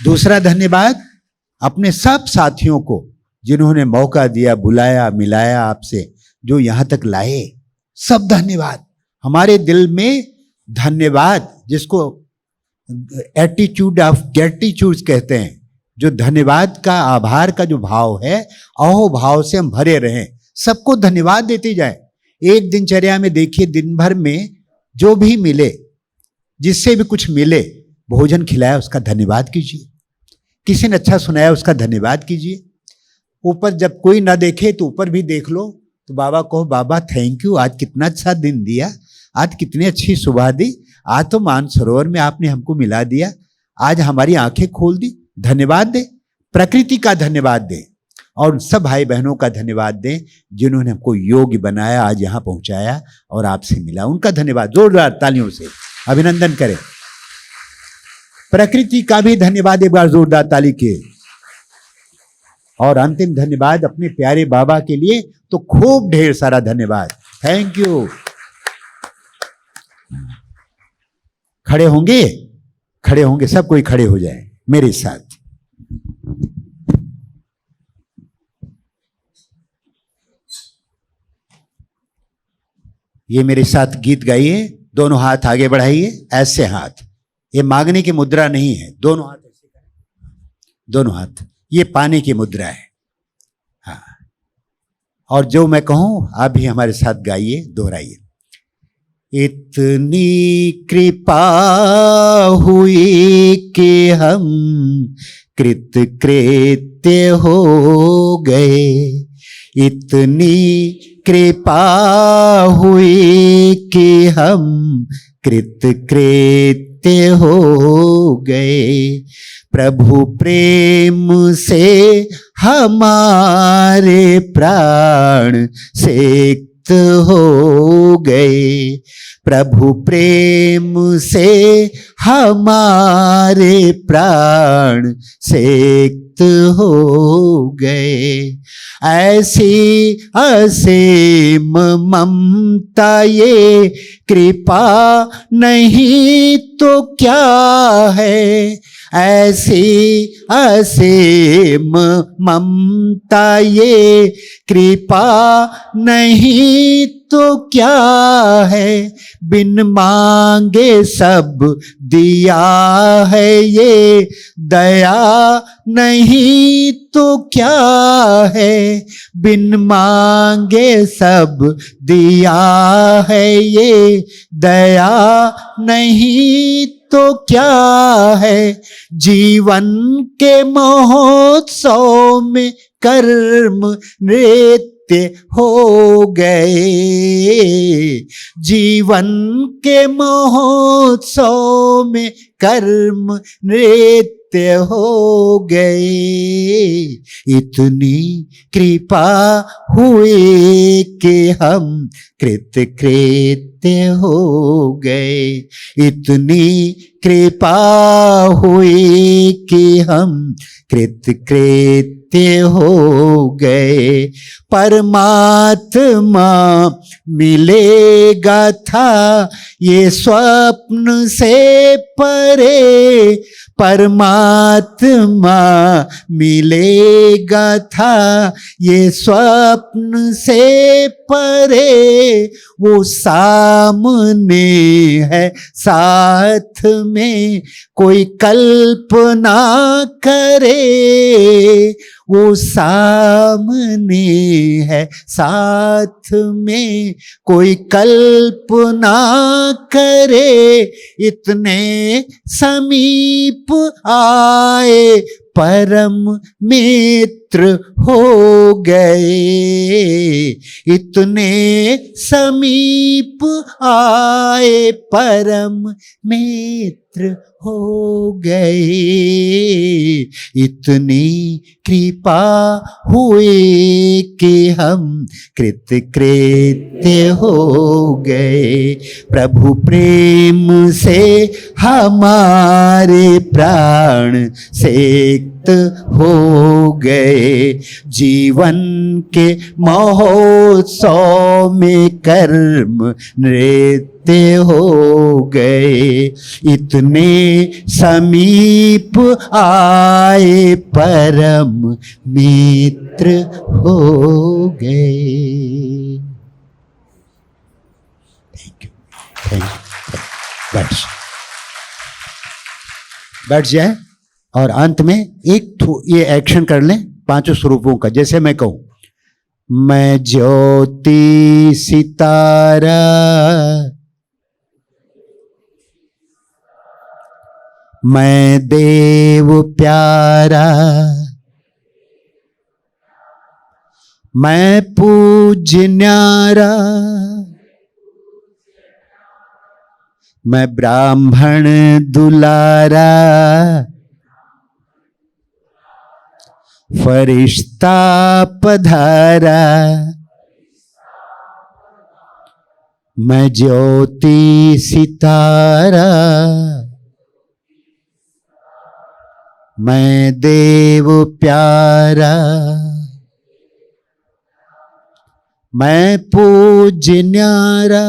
दूसरा धन्यवाद अपने सब साथियों को जिन्होंने मौका दिया, बुलाया, मिलाया आपसे, जो यहां तक लाए, सब धन्यवाद। हमारे दिल में धन्यवाद, जिसको एटीट्यूड ऑफ ग्रेटिट्यूड कहते हैं, जो धन्यवाद का, आभार का जो भाव है, अहो भाव से हम भरे रहें, सबको धन्यवाद देते जाएं। एक दिनचर्या में देखिए, दिन भर में जो भी मिले, जिससे भी कुछ मिले, भोजन खिलाया उसका धन्यवाद कीजिए, किसी ने अच्छा सुनाया उसका धन्यवाद कीजिए, ऊपर जब कोई ना देखे तो ऊपर भी देख लो, तो बाबा कहो बाबा थैंक यू, आज कितना अच्छा दिन दिया, आज कितनी अच्छी सुबह दी, आज तो मानसरोवर में आपने हमको मिला दिया, आज हमारी आंखें खोल दी। धन्यवाद दे, प्रकृति का धन्यवाद दे और सब भाई बहनों का धन्यवाद दें जिन्होंने हमको योग्य बनाया, आज यहाँ पहुंचाया और आपसे मिला, उनका धन्यवाद जोरदार तालियों से अभिनंदन करें। प्रकृति का भी धन्यवाद एक बार जोरदार ताली के। और अंतिम धन्यवाद अपने प्यारे बाबा के लिए तो खूब ढेर सारा धन्यवाद, थैंक यू। खड़े होंगे, खड़े होंगे, सब कोई खड़े हो जाए मेरे साथ। ये मेरे साथ गीत गाइए, दोनों हाथ आगे बढ़ाइए, ऐसे हाथ, ये मांगने की मुद्रा नहीं है, दोनों हाथ ऐसे करें, दोनों हाथ, ये पाने की मुद्रा है। हाँ, और जो मैं कहूं आप भी हमारे साथ गाइए, दोहराइए। इतनी कृपा हुई कि हम कृतकृत्य हो गए, इतनी कृपा हुई कि हम कृतकृत्य हो गए, प्रभु प्रेम से हमारे प्राण सिक्त हो गए, प्रभु प्रेम से हमारे प्राण सिक्त हो गए, ऐसी असीम ममता ये कृपा नहीं तो क्या है, ऐसी असीम ममता ये कृपा नहीं तो क्या है, बिन मांगे सब दिया है ये दया नहीं तो क्या है, बिन मांगे सब दिया है ये दया नहीं तो क्या है, जीवन के महोत्सव में कर्म नृत्य हो गए, जीवन के महोत्सव में कर्म नृत्य हो गए, इतनी कृपा हुई कि हम कृतकृत्य हो गए, इतनी कृपा हुई कि हम कृतकृत्य हो गए, परमात्मा मिलेगा था ये स्वप्न से परे, परमात्मा मिलेगा था ये स्वप्न से परे, वो सामने है साथ में कोई कल्पना करे, वो सामने है साथ में कोई कल्पना करे, इतने समीप आए परम मित्र हो गए, इतने समीप आए परम मित्र हो गए, इतनी कृपा हुई कि हम कृतकृत्य हो गए, प्रभु प्रेम से हमारे प्राण सिक्त हो गए, जीवन के महोत्सव में कर्म नृत्य हो गए, इतने समीप आए परम मित्र हो गए। थैंक यू, बैठ जाए और अंत में एक ये एक्शन कर लें पांचों स्वरूपों का। जैसे मैं कहूं, मैं ज्योति सितारा, मैं देव प्यारा, मैं पूज्य न्यारा, मैं ब्राह्मण दुलारा, फरिश्ता पधारा, मैं ज्योति सितारा, मैं देव प्यारा, मैं पूज्य न्यारा,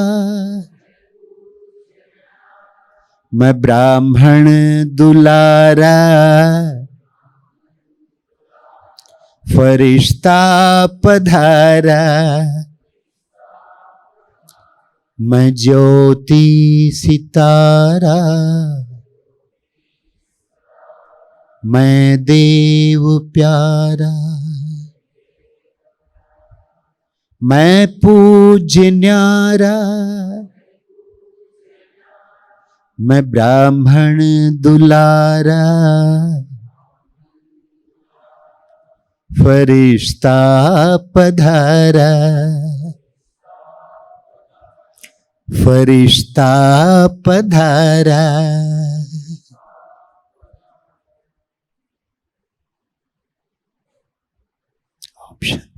मैं ब्राह्मण दुलारा, फरिश्ता पधारा, मैं ज्योति सितारा, मैं देव प्यारा, मैं पूज्य न्यारा, मैं ब्राह्मण दुलारा, फरिश्ता पधारा, फरिश्ता पधारा। ऑप्शन